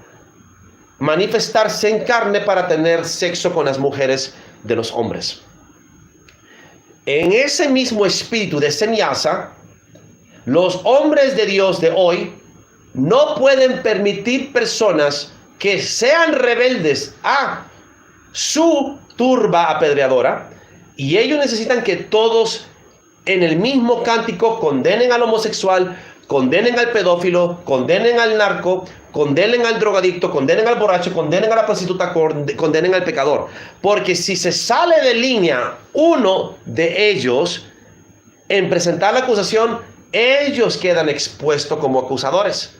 manifestarse en carne para tener sexo con las mujeres de los hombres. En ese mismo espíritu de Semiasa, los hombres de Dios de hoy no pueden permitir personas que sean rebeldes a su turba apedreadora, y ellos necesitan que todos en el mismo cántico condenen al homosexual, condenen al pedófilo, condenen al narco, condenen al drogadicto, condenen al borracho, condenen a la prostituta, condenen al pecador. Porque si se sale de línea uno de ellos en presentar la acusación, ellos quedan expuestos como acusadores.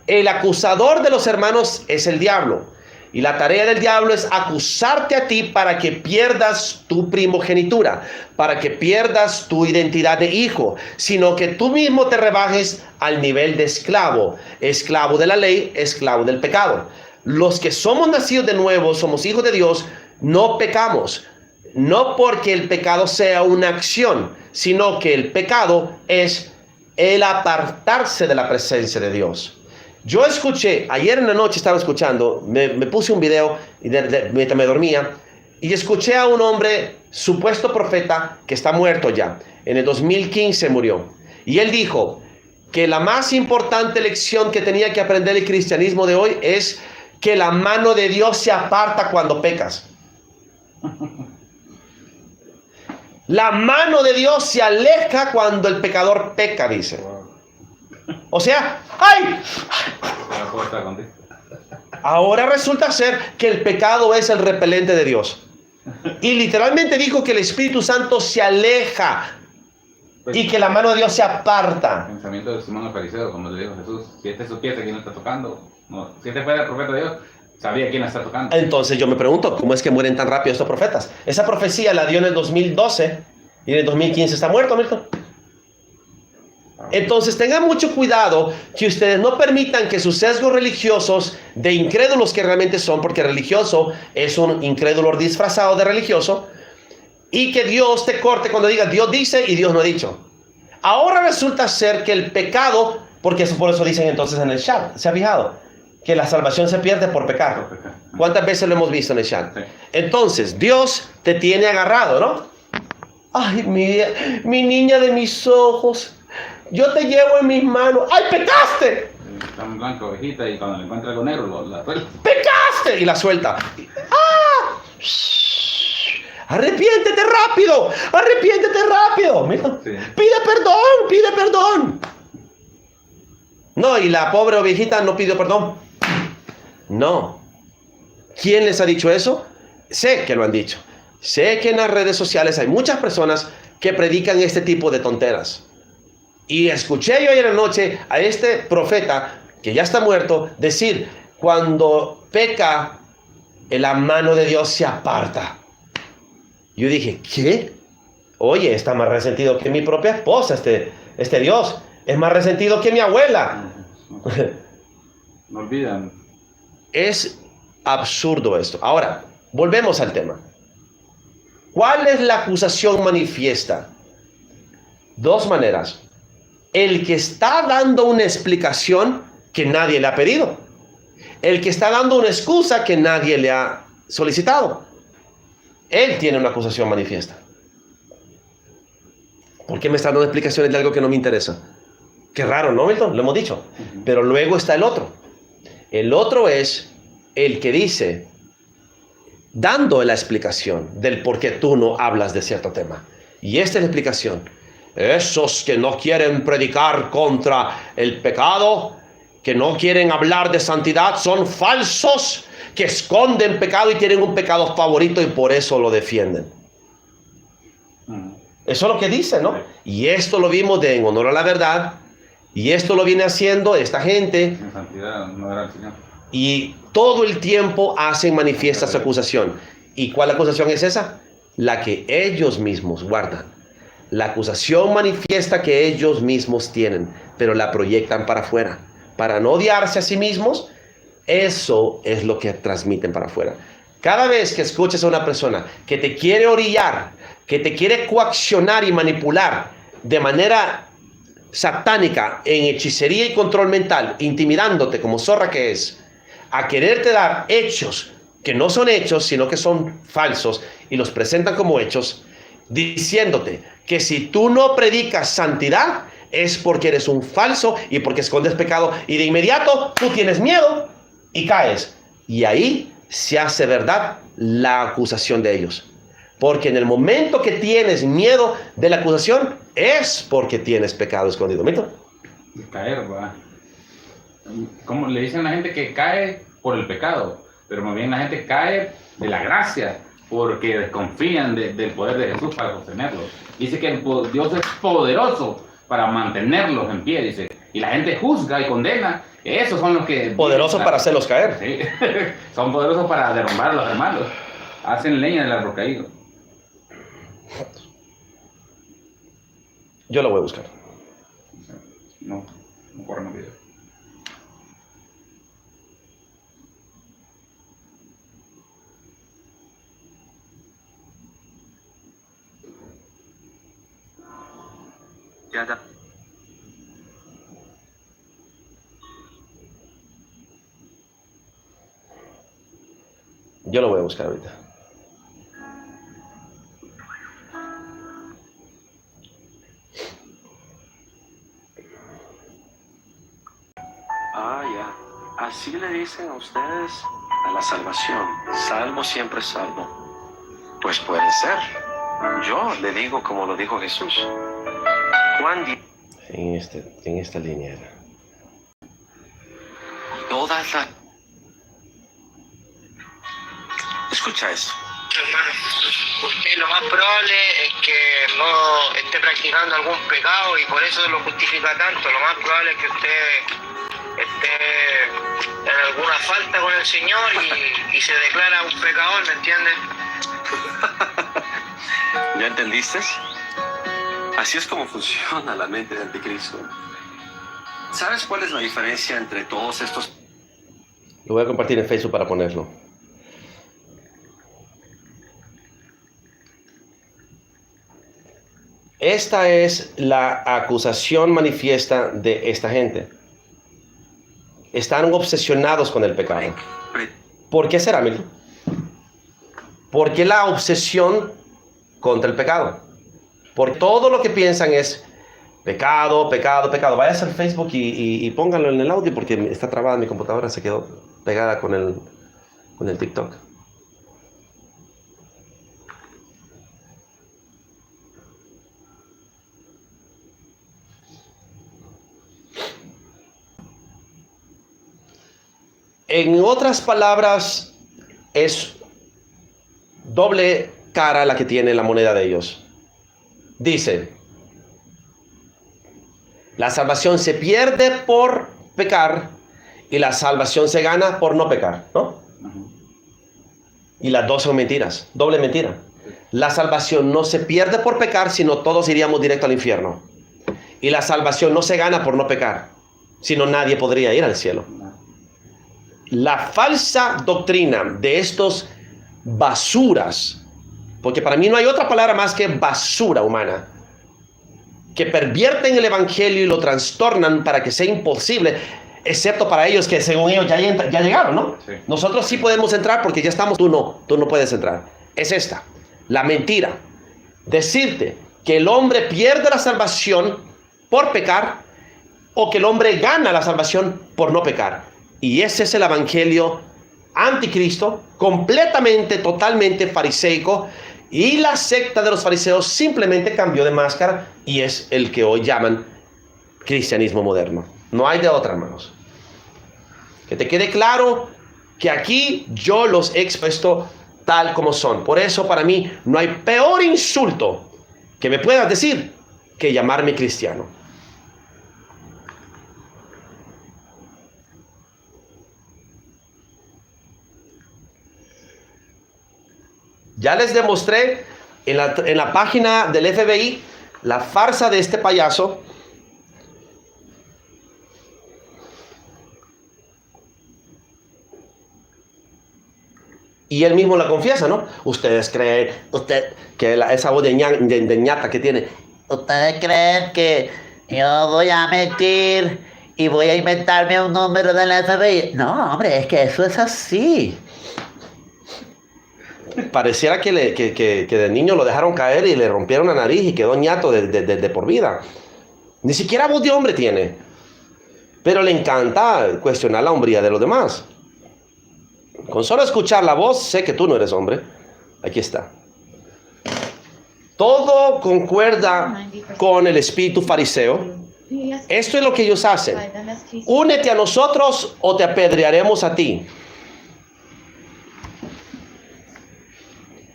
El acusador de los hermanos es el diablo. Y la tarea del diablo es acusarte a ti para que pierdas tu primogenitura, para que pierdas tu identidad de hijo, sino que tú mismo te rebajes al nivel de esclavo, esclavo de la ley, esclavo del pecado. Los que somos nacidos de nuevo, somos hijos de Dios, no pecamos, no porque el pecado sea una acción, sino que el pecado es el apartarse de la presencia de Dios. Yo escuché, ayer en la noche estaba escuchando, me puse un video mientras me dormía, y escuché a un hombre, supuesto profeta, que está muerto ya. En el 2015 murió. Y él dijo que la más importante lección que tenía que aprender el cristianismo de hoy es que la mano de Dios se aparta cuando pecas. La mano de Dios se aleja cuando el pecador peca, dice. O sea, ¡ay! Ahora resulta ser que el pecado es el repelente de Dios. Y literalmente dijo que el Espíritu Santo se aleja y que la mano de Dios se aparta. El pensamiento de Simón el fariseo, como le dijo Jesús: si este supiese quién lo está tocando, no, si este fuera el profeta de Dios, sabía quién la está tocando. Entonces yo me pregunto, ¿cómo es que mueren tan rápido estos profetas? Esa profecía la dio en el 2012 y en el 2015 está muerto, Milton. Entonces tengan mucho cuidado que ustedes no permitan que sus sesgos religiosos de incrédulos que realmente son, porque religioso es un incrédulo disfrazado de religioso, y que Dios te corte cuando diga Dios dice y Dios no ha dicho. Ahora resulta ser que el pecado, porque eso, por eso dicen entonces en el chat, ¿se ha fijado? Que la salvación se pierde por pecar. ¿Cuántas veces lo hemos visto en el chat? Entonces Dios te tiene agarrado, ¿no? Ay, mi niña de mis ojos, yo te llevo en mis manos. ¡Ay, pecaste! Está en blanco, ovejita, y cuando le encuentra algo negro, la suelta. ¡Pecaste! Y la suelta. ¡Ah! ¡Arrepiéntete rápido! ¡Arrepiéntete rápido! Mira, Sí. pide perdón, pide perdón. No, y la pobre ovejita no pidió perdón. No. ¿Quién les ha dicho eso? Sé que lo han dicho. Sé que en las redes sociales hay muchas personas que predican este tipo de tonteras. Y escuché yo ayer en la noche a este profeta, que ya está muerto, decir: cuando peca, la mano de Dios se aparta. Yo dije, ¿qué? Oye, está más resentido que mi propia esposa, este Dios. Es más resentido que mi abuela. No olvidan. Es absurdo esto. Ahora, volvemos al tema. ¿Cuál es la acusación manifiesta? Dos maneras. El que está dando una explicación que nadie le ha pedido. El que está dando una excusa que nadie le ha solicitado. Él tiene una acusación manifiesta. ¿Por qué me está dando explicaciones de algo que no me interesa? Qué raro, ¿no, Milton? Lo hemos dicho. Pero luego está el otro. El otro es el que dice, dando la explicación del por qué tú no hablas de cierto tema. Y esta es la explicación. Esos que no quieren predicar contra el pecado que no quieren hablar de santidad son falsos, que esconden pecado y tienen un pecado favorito y por eso lo defienden. Eso es lo que dice, ¿no? Y esto lo vimos de En Honor a la Verdad, y esto lo viene haciendo esta gente, En santidad no era el Señor. y todo el tiempo hacen manifiesta su acusación. ¿Y cuál acusación es esa? La que ellos mismos guardan. La acusación manifiesta que ellos mismos tienen, pero la proyectan para afuera. Para no odiarse a sí mismos, eso es lo que transmiten para afuera. Cada vez que escuches a una persona que te quiere orillar, que te quiere coaccionar y manipular de manera satánica, en hechicería y control mental, intimidándote como zorra que es, a quererte dar hechos que no son hechos, sino que son falsos, y los presentan como hechos, diciéndote que si tú no predicas santidad, es porque eres un falso y porque escondes pecado, y de inmediato tú tienes miedo y caes. Y ahí se hace verdad la acusación de ellos. Porque en el momento que tienes miedo de la acusación, es porque tienes pecado escondido. ¿Mito? Caer, ¿verdad? Como le dicen a la gente que cae por el pecado, pero más bien la gente cae de la gracia, porque desconfían del poder de Jesús para sostenerlos. Dice que Dios es poderoso para mantenerlos en pie, dice. Y la gente juzga y condena. Esos son los que... Poderosos para hacerlos caer. Sí. Son poderosos para derrumbar a los hermanos. Hacen leña del árbol caído. Yo lo voy a buscar. No corre más video. Ya. Yo lo voy a buscar ahorita. Ah, ya. Así le dicen a ustedes a la salvación. Salvo siempre salvo. Pues puede ser. Yo le digo como lo dijo Jesús. Juan En esta línea era. todas las... Escucha esto. Hermano, usted lo más probable es que no esté practicando algún pecado y por eso lo justifica tanto. Lo más probable es que usted esté en alguna falta con el Señor y se declara un pecador, ¿me entiende? ¿Ya entendiste? Así es como funciona la mente del anticristo. ¿Sabes cuál es la diferencia entre todos estos? Lo voy a compartir en Facebook para ponerlo. Esta es la acusación manifiesta de esta gente. Están obsesionados con el pecado. ¿Por qué será, Milton? ¿Por qué la obsesión contra el pecado? Porque todo lo que piensan es pecado, pecado, pecado. Vaya a hacer Facebook y pónganlo en el audio porque está trabada mi computadora, se quedó pegada con el TikTok. En otras palabras, es doble cara la que tiene la moneda de ellos. Dice, la salvación se pierde por pecar y la salvación se gana por no pecar, ¿no? Y las dos son mentiras, doble mentira. La salvación no se pierde por pecar, sino todos iríamos directo al infierno. Y la salvación no se gana por no pecar, sino nadie podría ir al cielo. La falsa doctrina de estos basuras, porque para mí no hay otra palabra más que basura humana, que pervierten el evangelio y lo trastornan para que sea imposible, excepto para ellos que según ellos ya llegaron, ¿no? Sí. Nosotros sí podemos entrar porque ya estamos, tú no puedes entrar. Es esta, la mentira. Decirte que el hombre pierde la salvación por pecar o que el hombre gana la salvación por no pecar. Y ese es el evangelio anticristo, completamente, totalmente fariseico. Y la secta de los fariseos simplemente cambió de máscara y es el que hoy llaman cristianismo moderno. No hay de otra, hermanos. Que te quede claro que aquí yo los he expuesto tal como son. Por eso para mí no hay peor insulto que me puedas decir que llamarme cristiano. Ya les demostré en la página del FBI la farsa de este payaso. Y él mismo la confiesa, ¿no? Ustedes creen, que esa voz de ñata que tiene. ¿Ustedes creen que yo voy a mentir y voy a inventarme un número de la FBI? No, hombre, es que eso es así. Pareciera que de niño lo dejaron caer y le rompieron la nariz y quedó ñato de por vida. Ni siquiera voz de hombre tiene. Pero le encanta cuestionar la hombría de los demás. Con solo escuchar la voz, sé que tú no eres hombre. Aquí está. Todo concuerda con el espíritu fariseo. Esto es lo que ellos hacen. Únete a nosotros o te apedrearemos a ti.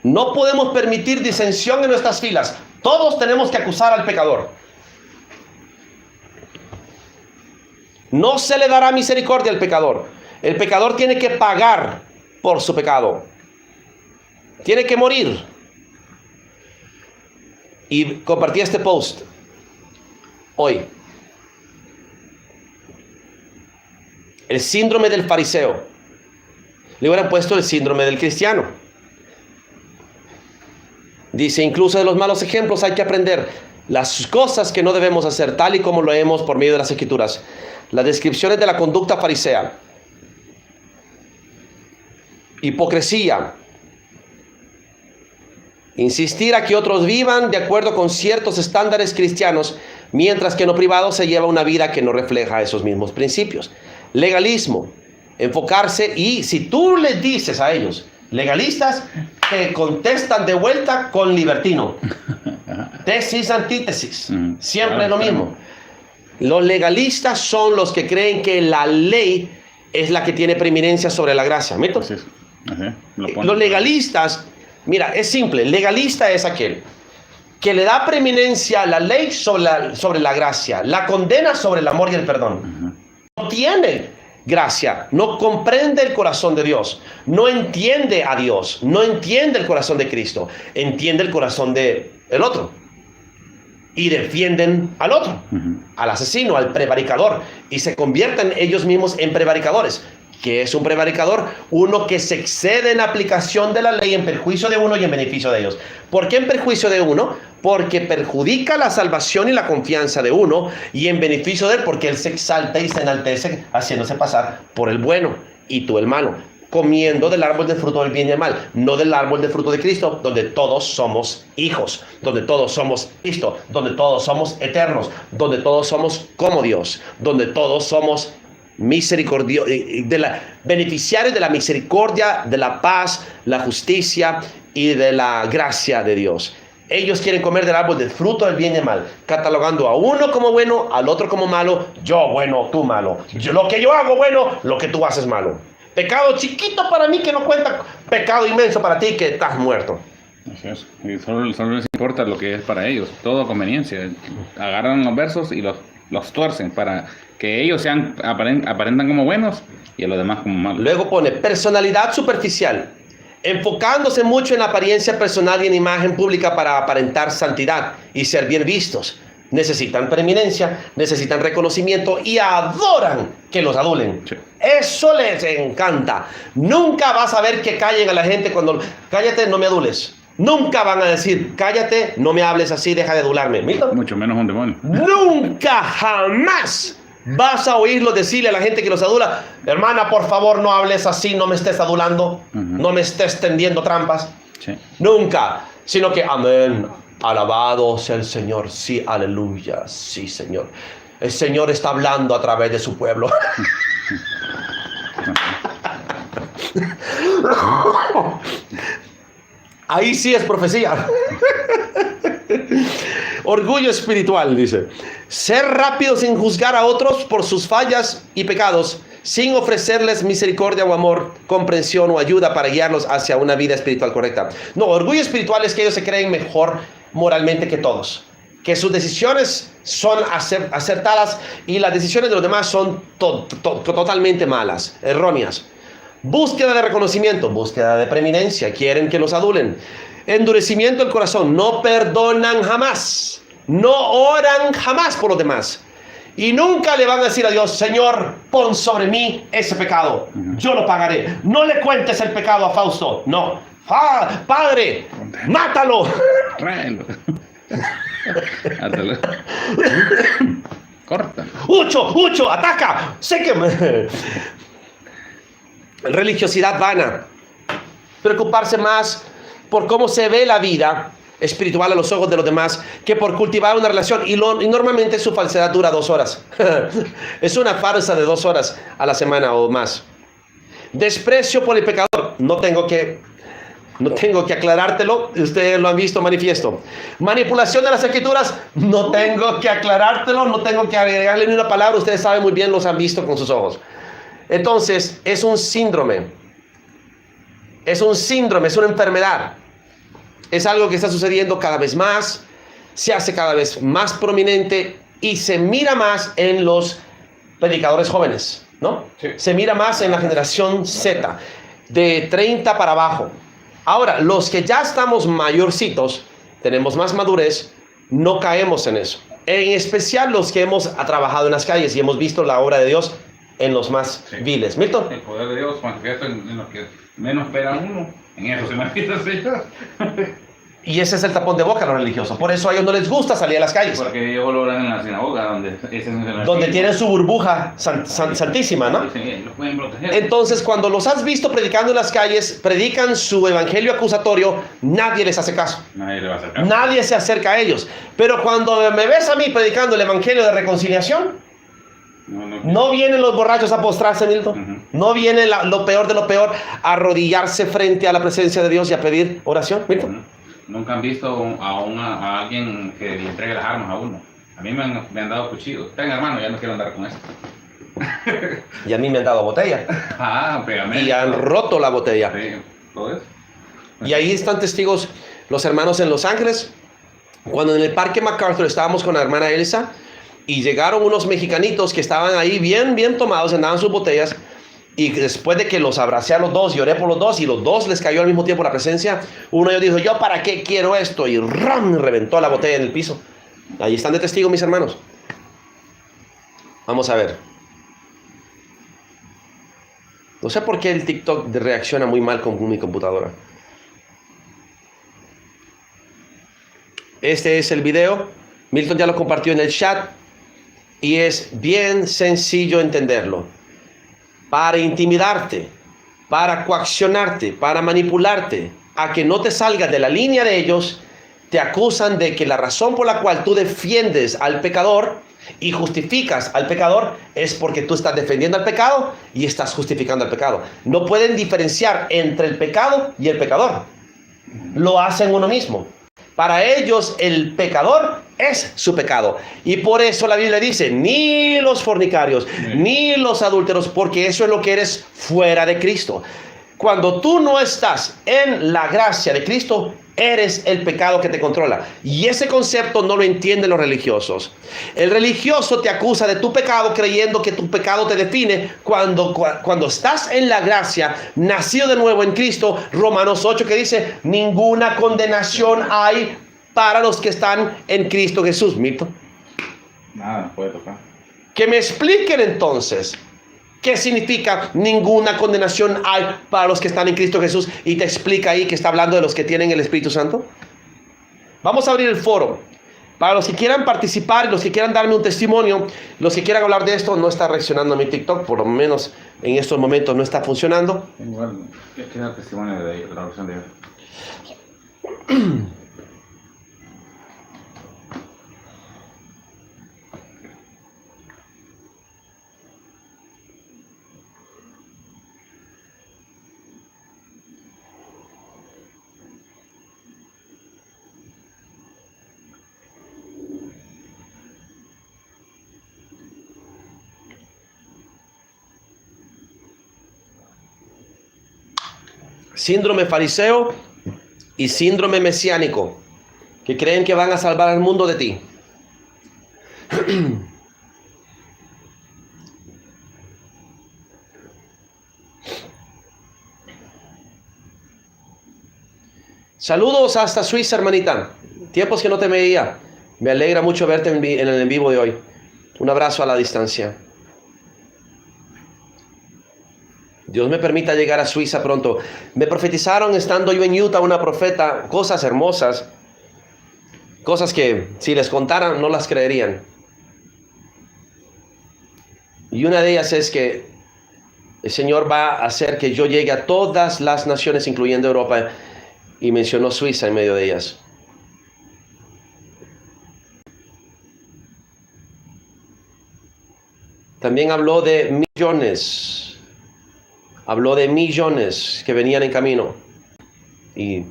No podemos permitir disensión en nuestras filas. Todos tenemos que acusar al pecador. No se le dará misericordia al pecador. El pecador tiene que pagar por su pecado. Tiene que morir. Y compartí este post hoy. El síndrome del fariseo. Le hubieran puesto el síndrome del cristiano. Dice, incluso de los malos ejemplos hay que aprender las cosas que no debemos hacer, tal y como lo hemos por medio de las Escrituras. Las descripciones de la conducta farisea. Hipocresía. Insistir a que otros vivan de acuerdo con ciertos estándares cristianos, mientras que en lo privado se lleva una vida que no refleja esos mismos principios. Legalismo. Enfocarse, y si tú les dices a ellos, legalistas, te contestan de vuelta con libertino. Tesis, antítesis. Siempre es lo mismo. Los legalistas son los que creen que la ley es la que tiene preeminencia sobre la gracia. ¿Mito? Así es. Los legalistas, mira, es simple. Legalista es aquel que le da preeminencia a la ley sobre la gracia, la condena sobre el amor y el perdón. No tiene gracia, no comprende el corazón de Dios, no entiende a Dios, no entiende el corazón de Cristo, entiende el corazón del otro. Y defienden al otro, al asesino, al prevaricador, y se convierten ellos mismos en prevaricadores. ¿Qué es un prevaricador? Uno que se excede en la aplicación de la ley en perjuicio de uno y en beneficio de ellos. ¿Por qué en perjuicio de uno? Porque perjudica la salvación y la confianza de uno, y en beneficio de él porque él se exalta y se enaltece haciéndose pasar por el bueno y tú el malo, comiendo del árbol del fruto del bien y del mal, no del árbol del fruto de Cristo, donde todos somos hijos, donde todos somos Cristo, donde todos somos eternos, donde todos somos como Dios, donde todos somos beneficiarios de la misericordia, de la paz, la justicia y de la gracia de Dios. Ellos quieren comer del árbol del fruto del bien y del mal, catalogando a uno como bueno, al otro como malo. Yo bueno, tú malo. Lo que yo hago bueno, lo que tú haces malo. Pecado chiquito para mí que no cuenta, pecado inmenso para ti que estás muerto. Así es. Y solo les importa lo que es para ellos, todo a conveniencia. Agarran los versos y los tuercen para que ellos aparentan como buenos y a los demás como malos. Luego pone personalidad superficial, enfocándose mucho en la apariencia personal y en imagen pública para aparentar santidad y ser bien vistos. Necesitan preeminencia, necesitan reconocimiento y adoran que los adulen. Sí. Eso les encanta. Nunca vas a ver que callen a la gente cuando cállate, no me adules. Nunca van a decir cállate, no me hables así, deja de adularme. ¿Mira? Mucho menos un demonio. Nunca, jamás vas a oírlo decirle a la gente que los adula: hermana, por favor, no hables así, no me estés adulando, no me estés tendiendo trampas. Sí. Nunca, sino que amén, alabado sea el Señor, sí, aleluya, sí, Señor. El Señor está hablando a través de su pueblo. Ahí sí es profecía. Orgullo espiritual, dice. Ser rápidos en juzgar a otros por sus fallas y pecados, sin ofrecerles misericordia o amor, comprensión o ayuda para guiarlos hacia una vida espiritual correcta. No, orgullo espiritual es que ellos se creen mejor moralmente que todos, que sus decisiones son acertadas y las decisiones de los demás son totalmente malas, erróneas. Búsqueda de reconocimiento, búsqueda de preeminencia, quieren que los adulen. Endurecimiento del corazón, no perdonan jamás, no oran jamás por los demás. Y nunca le van a decir a Dios, Señor, pon sobre mí ese pecado, yo lo pagaré. No le cuentes el pecado a Fausto, no. Padre, mátalo. Tráelo. Hátelo. Corta. Ucho, ataca. Sé que... Religiosidad vana. Preocuparse más por cómo se ve la vida espiritual a los ojos de los demás que por cultivar una relación. Y normalmente su falsedad dura 2 horas. Es una farsa de 2 horas a la semana o más. Desprecio por el pecador. No tengo que aclarártelo, ustedes lo han visto manifiesto. Manipulación de las escrituras, no tengo que aclarártelo, no tengo que agregarle ni una palabra, ustedes saben muy bien, los han visto con sus ojos. Entonces, es un síndrome, es una enfermedad, es algo que está sucediendo cada vez más, se hace cada vez más prominente y se mira más en los predicadores jóvenes, ¿no? Sí. Se mira más en la generación Z, de 30 para abajo. Ahora, los que ya estamos mayorcitos, tenemos más madurez, no caemos en eso. En especial los que hemos trabajado en las calles y hemos visto la obra de Dios en los más viles. ¿Milton? El poder de Dios manifiesta en los que menos espera uno. En eso se manifiesta el Señor. Y ese es el tapón de boca a los religiosos. Por eso a ellos no les gusta salir a las calles. Porque ellos lo oran en la sinagoga, Donde tienen su burbuja santísima, ¿no? Sí, los pueden proteger. Entonces, cuando los has visto predicando en las calles, predican su evangelio acusatorio, nadie les hace caso. Nadie le va a hacer caso. Nadie se acerca a ellos. Pero cuando me ves a mí predicando el evangelio de reconciliación, no vienen los borrachos a postrarse, Milton. No viene lo peor de lo peor, a arrodillarse frente a la presencia de Dios y a pedir oración, Milton. Nunca han visto a alguien que le entregue las armas a uno. A mí me han dado cuchillos. Tenga, hermano, ya no quiero andar con eso. Y a mí me han dado botella. Pegamento. Y han roto la botella. Sí, todo eso. Y ahí están testigos los hermanos en Los Ángeles. Cuando en el Parque MacArthur estábamos con la hermana Elsa y llegaron unos mexicanitos que estaban ahí bien tomados, andaban sus botellas. Y después de que los abracé a los dos y oré por los dos y los dos les cayó al mismo tiempo la presencia, uno de ellos dijo, ¿yo para qué quiero esto? Y ¡ram! Reventó la botella en el piso. Ahí están de testigo mis hermanos. Vamos a ver. No sé por qué el TikTok reacciona muy mal con mi computadora. Este es el video. Milton ya lo compartió en el chat. Y es bien sencillo entenderlo. Para intimidarte, para coaccionarte, para manipularte, a que no te salgas de la línea de ellos, te acusan de que la razón por la cual tú defiendes al pecador y justificas al pecador es porque tú estás defendiendo al pecado y estás justificando al pecado. No pueden diferenciar entre el pecado y el pecador. Lo hacen uno mismo. Para ellos el pecador es su pecado. Y por eso la Biblia dice, ni los fornicarios, ni los adúlteros, porque eso es lo que eres fuera de Cristo. Cuando tú no estás en la gracia de Cristo, eres el pecado que te controla. Y ese concepto no lo entienden los religiosos. El religioso te acusa de tu pecado creyendo que tu pecado te define. Cuando estás en la gracia, nacido de nuevo en Cristo, Romanos 8 que dice, ninguna condenación hay para los que están en Cristo Jesús. Milton. Nada nos puede tocar. Que me expliquen entonces qué significa ninguna condenación hay para los que están en Cristo Jesús, y te explica ahí que está hablando de los que tienen el Espíritu Santo. Vamos a abrir el foro para los que quieran participar y los que quieran darme un testimonio. Los que quieran hablar de esto. No está reaccionando a mi TikTok, por lo menos en estos momentos no está funcionando. Igual, ¿qué da testimonio de la oración de Dios? síndrome fariseo y síndrome mesiánico, que creen que van a salvar al mundo de ti. Saludos hasta Suiza, hermanita. Tiempos que no te veía. Me alegra mucho verte en el en vivo de hoy. Un abrazo a la distancia. Dios me permita llegar a Suiza pronto. Me profetizaron estando yo en Utah, una profeta, cosas hermosas. Cosas que si les contaran no las creerían. Y una de ellas es que el Señor va a hacer que yo llegue a todas las naciones, incluyendo Europa. Y mencionó Suiza en medio de ellas. También habló de millones. Habló de millones que venían en camino. Y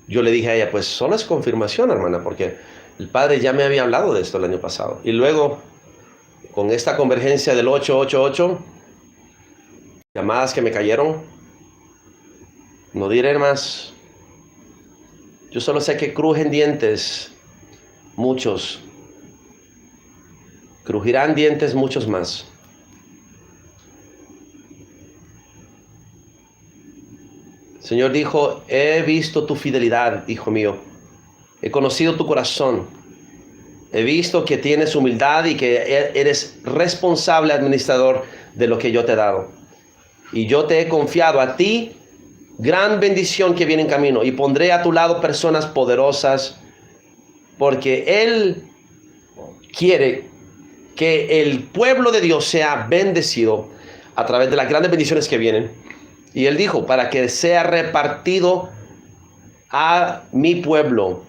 yo le dije a ella, pues solo es confirmación, hermana, porque el Padre ya me había hablado de esto el año pasado. Y luego, con esta convergencia del 888, llamadas que me cayeron, no diré más. Yo solo sé que crujen dientes muchos. Crujirán dientes muchos más. El Señor dijo, he visto tu fidelidad, hijo mío. He conocido tu corazón. He visto que tienes humildad y que eres responsable administrador de lo que yo te he dado. Y yo te he confiado a ti gran bendición que viene en camino. Y pondré a tu lado personas poderosas, porque Él quiere que el pueblo de Dios sea bendecido a través de las grandes bendiciones que vienen. Y Él dijo, para que sea repartido a mi pueblo.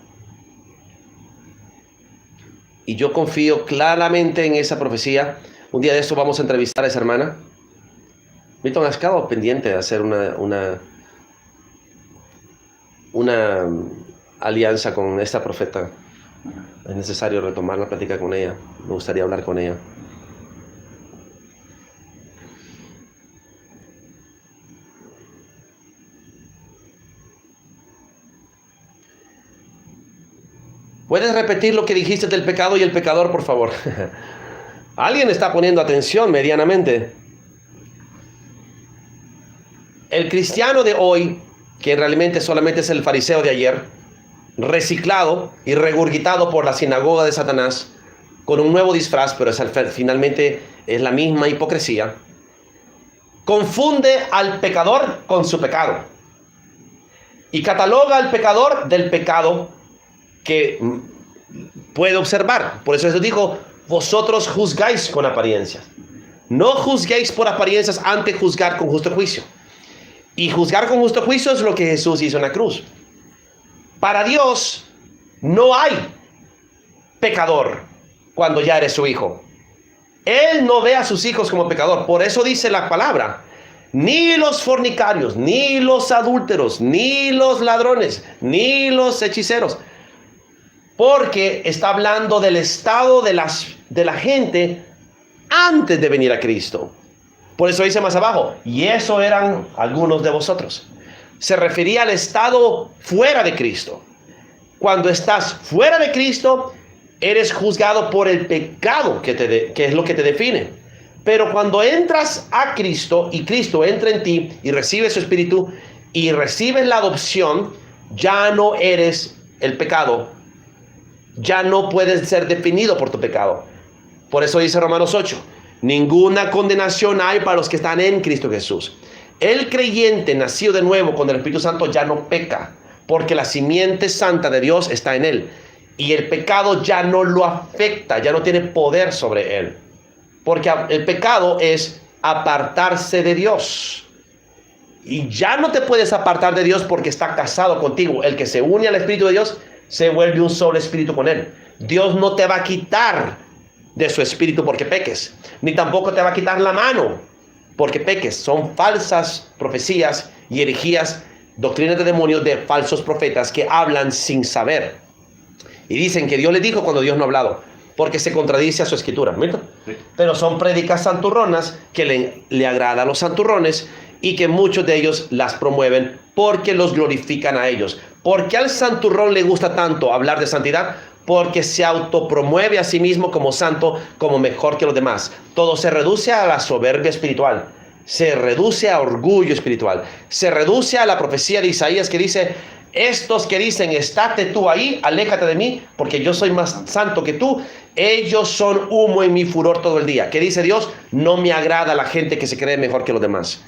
Y yo confío claramente en esa profecía. Un día de esto vamos a entrevistar a esa hermana. Milton, has quedado pendiente de hacer una alianza con esta profeta. Es necesario retomar la plática con ella. Me gustaría hablar con ella. ¿Puedes repetir lo que dijiste del pecado y el pecador, por favor? ¿Alguien está poniendo atención medianamente? El cristiano de hoy, que realmente solamente es el fariseo de ayer, reciclado y regurgitado por la sinagoga de Satanás, con un nuevo disfraz, pero finalmente es la misma hipocresía, confunde al pecador con su pecado y cataloga al pecador del pecado que puede observar. Por eso Jesús dijo, vosotros juzgáis con apariencias. No juzguéis por apariencias antes de juzgar con justo juicio. Y juzgar con justo juicio es lo que Jesús hizo en la cruz. Para Dios no hay pecador cuando ya eres su hijo. Él no ve a sus hijos como pecador. Por eso dice la palabra, ni los fornicarios, ni los adúlteros, ni los ladrones, ni los hechiceros. Porque está hablando del estado de la gente antes de venir a Cristo. Por eso dice más abajo, y eso eran algunos de vosotros. Se refería al estado fuera de Cristo. Cuando estás fuera de Cristo, eres juzgado por el pecado que es lo que te define. Pero cuando entras a Cristo y Cristo entra en ti y recibes su espíritu y recibes la adopción, ya no eres el pecado. Ya no puedes ser definido por tu pecado. Por eso dice Romanos 8, ninguna condenación hay para los que están en Cristo Jesús. El creyente nacido de nuevo con el Espíritu Santo ya no peca, porque la simiente santa de Dios está en él. Y el pecado ya no lo afecta, ya no tiene poder sobre él. Porque el pecado es apartarse de Dios. Y ya no te puedes apartar de Dios porque está casado contigo. El que se une al Espíritu de Dios se vuelve un solo espíritu con él. Dios no te va a quitar de su espíritu porque peques, ni tampoco te va a quitar la mano porque peques. Son falsas profecías y herejías, doctrinas de demonios de falsos profetas que hablan sin saber y dicen que Dios les dijo cuando Dios no ha hablado. porque se contradice a su escritura. ¿Mira? Sí. Pero son prédicas santurronas que le agrada a los santurrones y que muchos de ellos las promueven porque los glorifican a ellos. ¿Por qué al santurrón le gusta tanto hablar de santidad? Porque se autopromueve a sí mismo como santo, como mejor que los demás. Todo se reduce a la soberbia espiritual, se reduce a orgullo espiritual, se reduce a la profecía de Isaías que dice: estos que dicen, estate tú ahí, aléjate de mí, porque yo soy más santo que tú, ellos son humo en mi furor todo el día. ¿Qué dice Dios? No me agrada la gente que se cree mejor que los demás.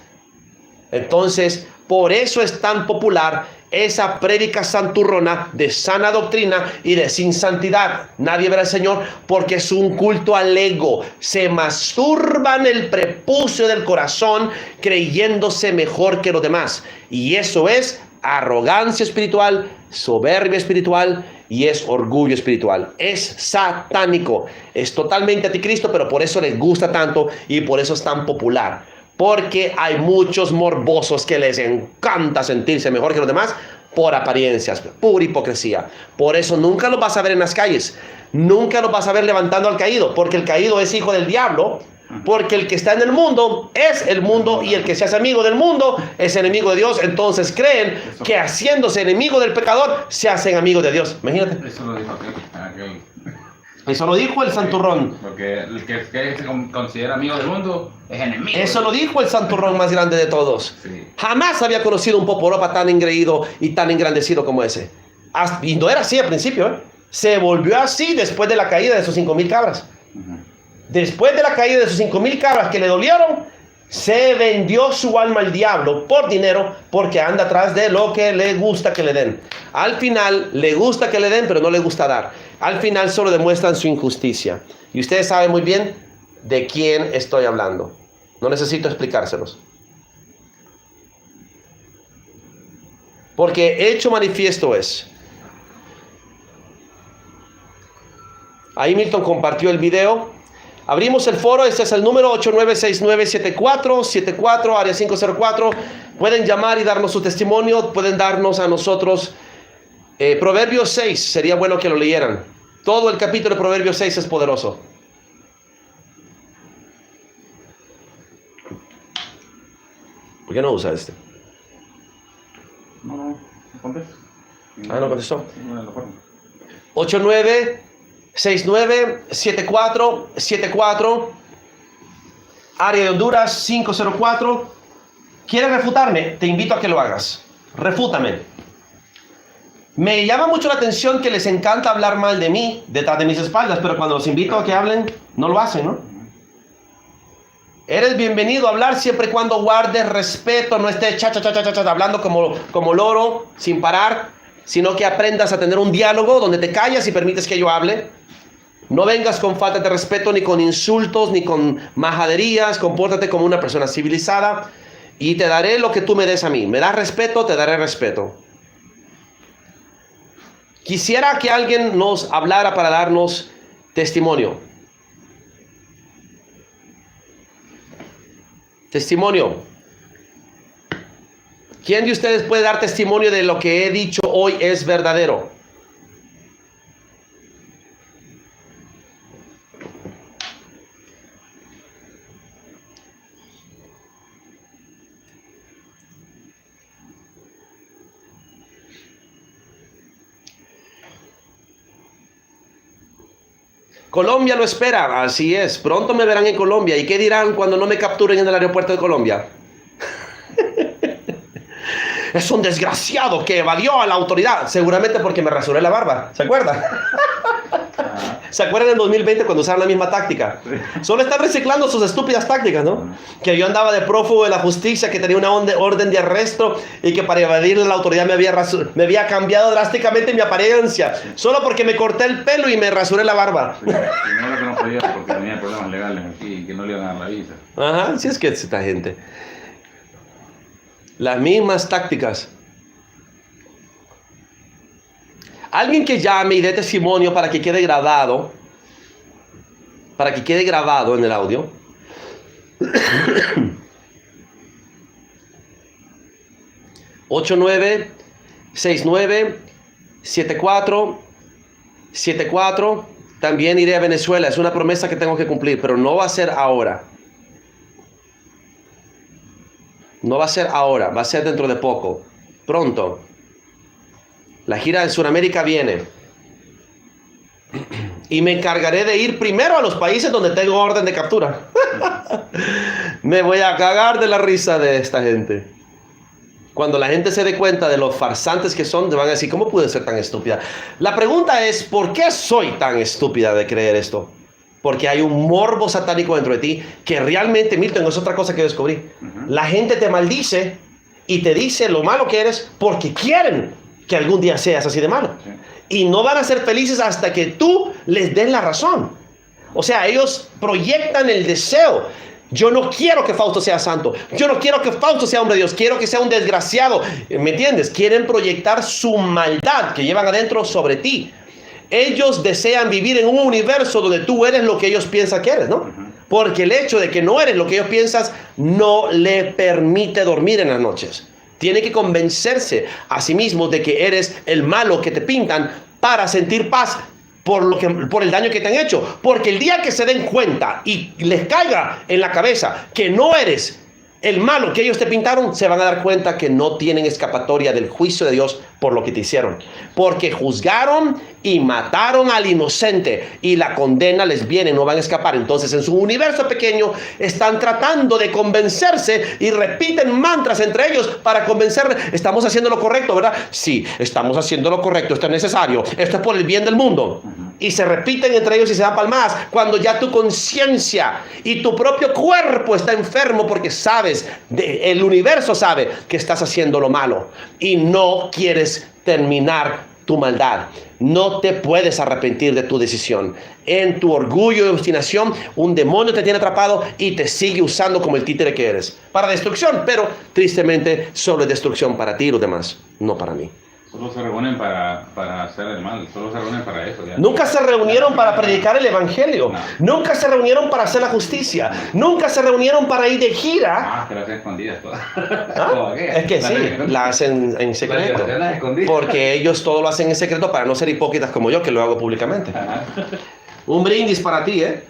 Entonces, por eso es tan popular esa prédica santurrona de sana doctrina y de sin santidad nadie verá al Señor, porque es un culto al ego. Se masturban el prepucio del corazón creyéndose mejor que los demás. Y eso es arrogancia espiritual, soberbia espiritual y es orgullo espiritual. Es satánico, es totalmente anticristo, pero por eso les gusta tanto y por eso es tan popular. Porque hay muchos morbosos que les encanta sentirse mejor que los demás por apariencias, pura hipocresía. Por eso nunca los vas a ver en las calles, nunca los vas a ver levantando al caído, porque el caído es hijo del diablo, porque el que está en el mundo es el mundo y el que se hace amigo del mundo es enemigo de Dios. Entonces creen que haciéndose enemigo del pecador se hacen amigos de Dios. Imagínate. Eso lo dijo aquel. Eso lo dijo el santurrón. Porque el que se considera amigo del mundo es enemigo. Eso lo dijo el santurrón más grande de todos. Sí. Jamás había conocido un poporopa tan engreído y tan engrandecido como ese. Y no era así al principio, ¿eh? Se volvió así después de la caída de sus 5,000 cabras. Después de la caída de sus 5,000 cabras que le dolieron, se vendió su alma al diablo por dinero, porque anda atrás de lo que le gusta que le den. Al final le gusta que le den, pero no le gusta dar. Al final solo demuestran su injusticia. Y ustedes saben muy bien de quién estoy hablando. No necesito explicárselos. Porque hecho manifiesto es. Ahí Milton compartió el video. Abrimos el foro, este es el número 89697474, área 504. Pueden llamar y darnos su testimonio, pueden darnos a nosotros Proverbios 6, sería bueno que lo leyeran. Todo el capítulo de Proverbios 6 es poderoso. ¿Por qué no usa este? No contesta. Ah, no contestó. No es la forma. 89697474, área de Honduras 504. ¿Quieres refutarme? Te invito a que lo hagas. Refútame. Me llama mucho la atención que les encanta hablar mal de mí detrás de mis espaldas, pero cuando los invito a que hablen, no lo hacen, ¿no? Eres bienvenido a hablar siempre y cuando guardes respeto, no estés hablando como loro sin parar, sino que aprendas a tener un diálogo donde te callas y permites que yo hable. No vengas con falta de respeto, ni con insultos, ni con majaderías. Compórtate como una persona civilizada y te daré lo que tú me des a mí. Me das respeto, te daré respeto. Quisiera que alguien nos hablara para darnos testimonio. Testimonio. ¿Quién de ustedes puede dar testimonio de lo que he dicho hoy es verdadero? Colombia lo espera, así es. Pronto me verán en Colombia. ¿Y qué dirán cuando no me capturen en el aeropuerto de Colombia? Es un desgraciado que evadió a la autoridad. Seguramente porque me rasuré la barba. ¿Se acuerdan? ¿Se acuerdan en 2020 cuando usaron la misma táctica? Solo están reciclando sus estúpidas tácticas, ¿no? Que yo andaba de prófugo de la justicia, que tenía una orden de arresto y que para evadir la autoridad me había cambiado drásticamente mi apariencia. Solo porque me corté el pelo y me rasuré la barba. Primero que no podía porque tenía problemas legales aquí y que no le iban a dar la visa. Ajá, sí es que es esta gente. Las mismas tácticas. Alguien que llame y dé testimonio para que quede grabado. Para que quede grabado en el audio. 89697474, también iré a Venezuela. Es una promesa que tengo que cumplir, pero no va a ser ahora. No va a ser ahora, va a ser dentro de poco, pronto. La gira de Sudamérica viene. Y me encargaré de ir primero a los países donde tengo orden de captura. Me voy a cagar de la risa de esta gente. Cuando la gente se dé cuenta de los farsantes que son, te van a decir, ¿cómo pude ser tan estúpida? La pregunta es, ¿por qué soy tan estúpida de creer esto? Porque hay un morbo satánico dentro de ti que realmente, Milton, es otra cosa que descubrí. La gente te maldice y te dice lo malo que eres porque quieren que algún día seas así de malo. Y no van a ser felices hasta que tú les des la razón. O sea, ellos proyectan el deseo. Yo no quiero que Fausto sea santo. Yo no quiero que Fausto sea hombre de Dios. Quiero que sea un desgraciado. ¿Me entiendes? Quieren proyectar su maldad que llevan adentro sobre ti. Ellos desean vivir en un universo donde tú eres lo que ellos piensan que eres, ¿no? Porque el hecho de que no eres lo que ellos piensan no le permite dormir en las noches. Tiene que convencerse a sí mismo de que eres el malo que te pintan para sentir paz por el daño que te han hecho. Porque el día que se den cuenta y les caiga en la cabeza que no eres el malo que ellos te pintaron, se van a dar cuenta que no tienen escapatoria del juicio de Dios por lo que te hicieron. Porque juzgaron y mataron al inocente y la condena les viene, no van a escapar. Entonces en su universo pequeño están tratando de convencerse y repiten mantras entre ellos para convencer. Estamos haciendo lo correcto, ¿verdad? Sí, estamos haciendo lo correcto, esto es necesario, esto es por el bien del mundo. Y se repiten entre ellos y se dan palmadas cuando ya tu conciencia y tu propio cuerpo está enfermo porque sabes, el universo sabe que estás haciendo lo malo y no quieres terminar tu maldad. No te puedes arrepentir de tu decisión. En tu orgullo y obstinación, un demonio te tiene atrapado y te sigue usando como el títere que eres. Para destrucción, pero tristemente solo es destrucción para ti y los demás, no para mí. Solo se reúnen para hacer el mal, solo se reúnen para eso. Ya. Nunca se reunieron para predicar el evangelio. No. Nunca se reunieron para hacer la justicia. Nunca se reunieron para ir de gira. Que las hacen escondidas todas. ¿Ah? Es que sí, la hacen en secreto. Porque ellos todo lo hacen en secreto para no ser hipócritas como yo, que lo hago públicamente. Ajá. Un brindis para ti, ¿eh?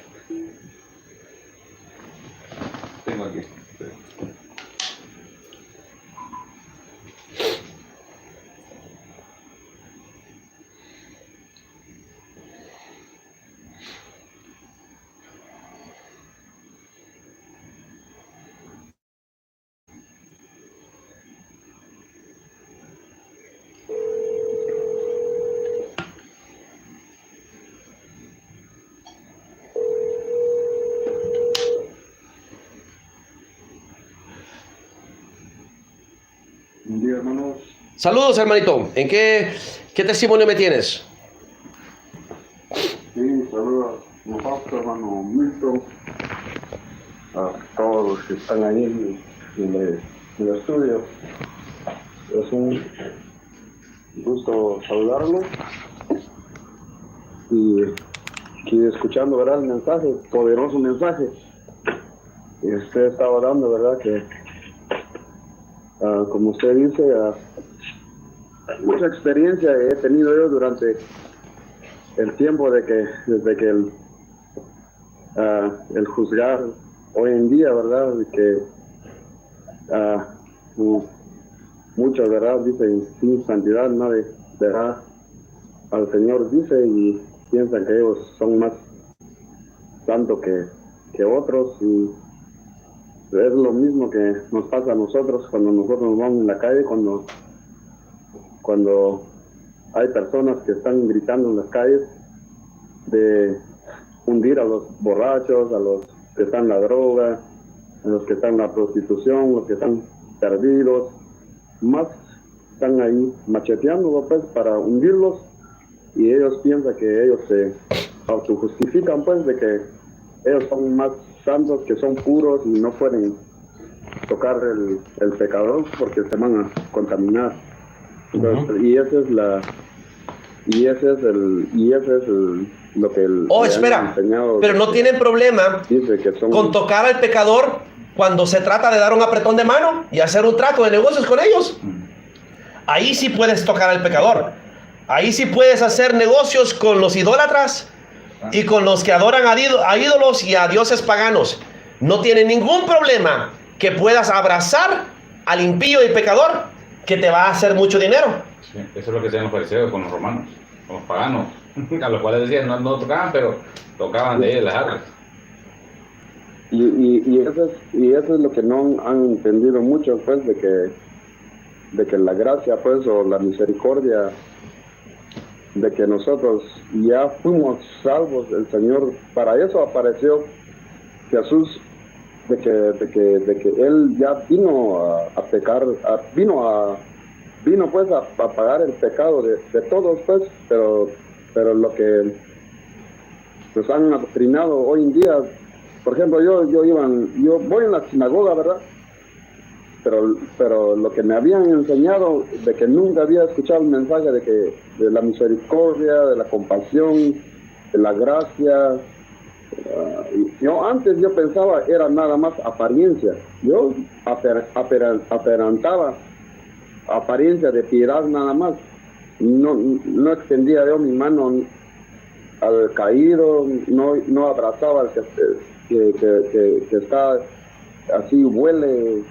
Tengo aquí. Buen día, hermanos. Saludos, hermanito. ¿En qué testimonio me tienes? Sí, saludos a mi pastor, hermano Milton, a todos los que están ahí en el estudio. Es un gusto saludarlos y escuchando, ¿verdad? El mensaje, poderoso mensaje que usted estaba dando, ¿verdad? Que como usted dice, mucha experiencia he tenido yo durante el tiempo desde que el juzgar hoy en día, ¿verdad? De que muchos, ¿verdad? Dicen sin santidad, nadie verá al Señor, dice, y piensan que ellos son más santos que otros, y es lo mismo que nos pasa a nosotros cuando nosotros nos vamos en la calle, cuando hay personas que están gritando en las calles de hundir a los borrachos, a los que están en la droga, a los que están en la prostitución, los que están perdidos, más están ahí macheteándolo pues para hundirlos, y ellos piensan que ellos se autojustifican pues de que ellos son más santos, que son puros y no pueden tocar el pecador porque se van a contaminar. Entonces, y ese es lo que espera, pero no tienen problema dice que son con tocar al pecador cuando se trata de dar un apretón de mano y hacer un trato de negocios con ellos. Ahí sí puedes tocar al pecador. Ahí sí puedes hacer negocios con los idólatras y con los que adoran a ídolos y a dioses paganos. No tiene ningún problema que puedas abrazar al impío y pecador que te va a hacer mucho dinero. Sí, eso es lo que hacían los fariseos con los romanos, con los paganos, a los cuales decían no tocaban, pero tocaban de ellos las armas. Y eso es lo que no han entendido mucho, pues, de que la gracia, pues, o la misericordia, de que nosotros ya fuimos salvos. El Señor, para eso apareció Jesús, de que Él ya vino a pecar, vino pues a pagar el pecado de todos, pues, pero lo que nos han adoctrinado hoy en día. Por ejemplo, yo voy en la sinagoga, ¿verdad? Pero lo que me habían enseñado, de que nunca había escuchado el mensaje de la misericordia, de la compasión, de la gracia. Antes yo pensaba era nada más apariencia. Yo aparentaba apariencia de piedad nada más. No extendía yo mi mano al caído, no abrazaba al que está así, huele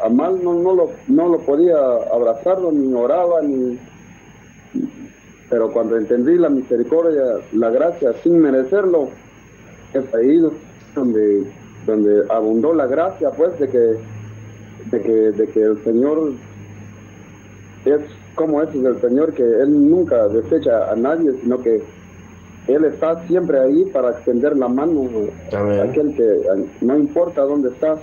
a mal, no lo podía abrazarlo, ni oraba, pero cuando entendí la misericordia, la gracia sin merecerlo, es ahí donde abundó la gracia, pues, de que el Señor es como es el Señor, que Él nunca desecha a nadie, sino que Él está siempre ahí para extender la mano a aquel que, no importa dónde está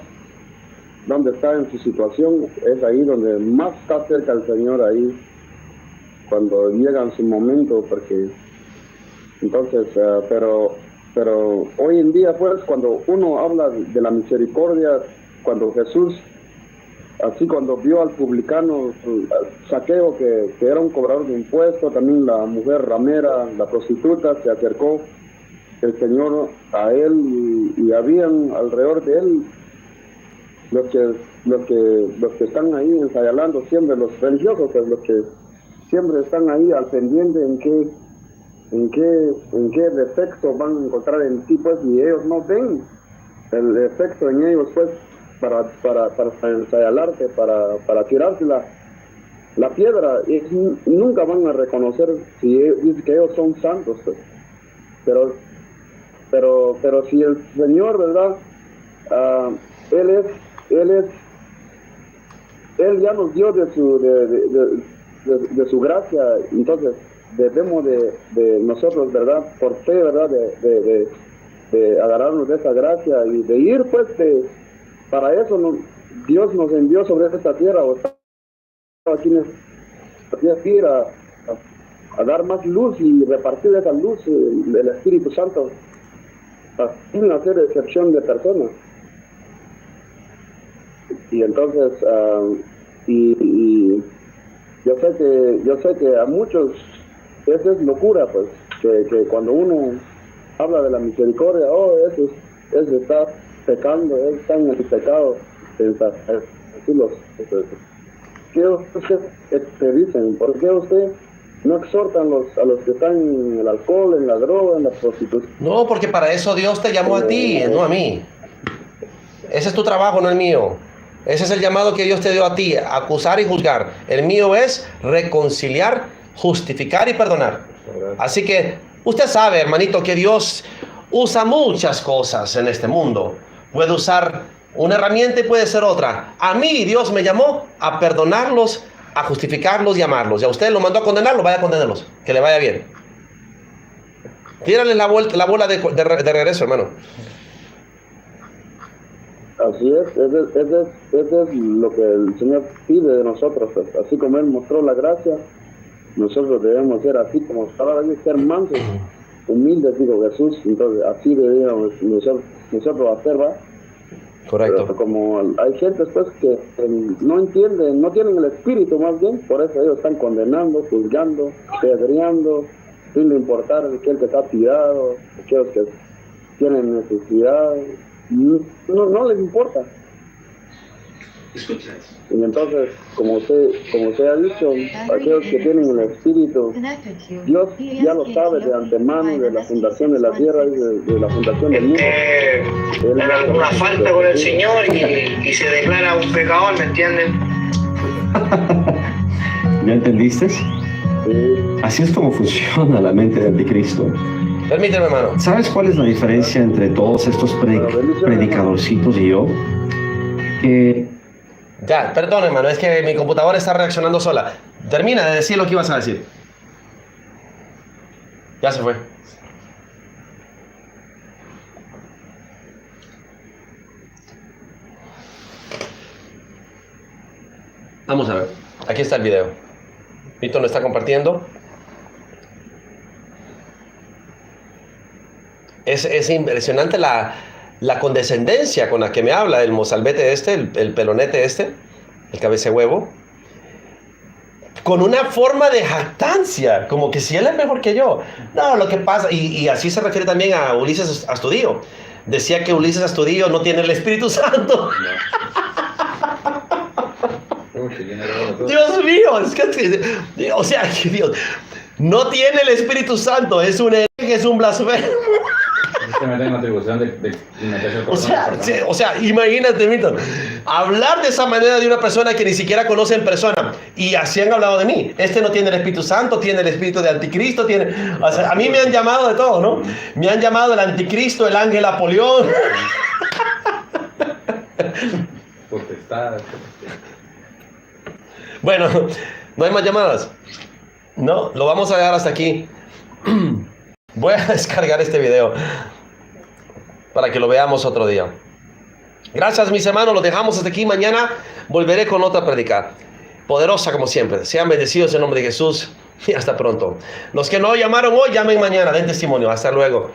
en su situación, es ahí donde más está cerca el Señor, ahí cuando llega en su momento, porque entonces, pero hoy en día, pues, cuando uno habla de la misericordia, cuando Jesús, así cuando vio al publicano Zaqueo, que era un cobrador de impuestos, también la mujer ramera, la prostituta, se acercó el Señor a él y habían alrededor de él los que están ahí ensayando siempre, los religiosos, pues, los que siempre están ahí al pendiente en qué defecto van a encontrar en ti, pues, y ellos no ven el defecto en ellos, pues, para ensayarte, para tirarse la piedra, y nunca van a reconocer si dice que ellos son santos, pues. Pero si el Señor, ¿verdad? Él ya nos dio de su gracia, entonces debemos de nosotros, ¿verdad? Por fe, ¿verdad? De agarrarnos de esa gracia y de ir, pues, para eso Dios nos envió sobre esta tierra, o aquí en esta tierra, a dar más luz y repartir esa luz del Espíritu Santo, sin hacer excepción de personas. Y entonces, y yo sé que a muchos eso es locura, pues, que cuando uno habla de la misericordia, ese está pecando, él está en el pecado. ¿Qué ustedes te dicen? ¿Por qué usted no exhortan a los que están en el alcohol, en la droga, en la prostitución? No, porque para eso Dios te llamó a ti, no a mí. Ese es tu trabajo, no el mío. Ese es el llamado que Dios te dio a ti, acusar y juzgar. El mío es reconciliar, justificar y perdonar. Así que usted sabe, hermanito, que Dios usa muchas cosas en este mundo. Puede usar una herramienta y puede ser otra. A mí Dios me llamó a perdonarlos, a justificarlos y amarlos. Y a usted lo mandó a condenarlos, vaya a condenarlos. Que le vaya bien. Tírale la bola de regreso, hermano. Así es, eso es lo que el Señor pide de nosotros, pues. Así como Él mostró la gracia, nosotros debemos ser así, como estaba de ser mansos, humildes, dijo Jesús. Entonces así debemos nosotros hacer, ¿va? Correcto. Pero como hay gente, pues, que no entienden, no tienen el espíritu, más bien, por eso ellos están condenando, juzgando, pedreando, sin importar aquel que está tirado, aquellos que tienen necesidad. No les importa. Y entonces, como usted ha dicho, aquellos que tienen el Espíritu, Dios ya lo sabe de antemano, de la fundación de la tierra y de la fundación del mundo. En alguna falta con el Señor y se declara un pecador, ¿me entienden? ¿Ya entendiste? Sí. Así es como funciona la mente del anticristo. Permíteme, hermano. ¿Sabes cuál es la diferencia entre todos estos predicadorcitos y yo? Que Ya, perdón, hermano, es que mi computadora está reaccionando sola. Termina de decir lo que ibas a decir. Ya se fue. Vamos a ver. Aquí está el video. Víctor lo está compartiendo. Es impresionante la condescendencia con la que me habla el mozalbete este, el pelonete este, el cabeza de huevo, con una forma de jactancia, como que si él es mejor que yo. No, lo que pasa, y así se refiere también a Ulises Astudillo. Decía que Ulises Astudillo no tiene el Espíritu Santo. Dios mío, es que, o sea, que Dios no tiene el Espíritu Santo, es un hereje, es un blasfemo. O sea, imagínate, Milton, hablar de esa manera de una persona que ni siquiera conoce en persona, y así han hablado de mí. Este no tiene el Espíritu Santo, tiene el espíritu de anticristo, tiene, o sea, a mí me han llamado de todo, ¿no? Me han llamado el anticristo, el ángel Apolión. Bueno, no hay más llamadas. No, lo vamos a dejar hasta aquí. Voy a descargar este video para que lo veamos otro día. Gracias, mis hermanos, lo dejamos hasta aquí. Mañana volveré con otra prédica poderosa como siempre. Sean bendecidos en nombre de Jesús y hasta pronto. Los que no llamaron hoy, llamen mañana, den testimonio. Hasta luego.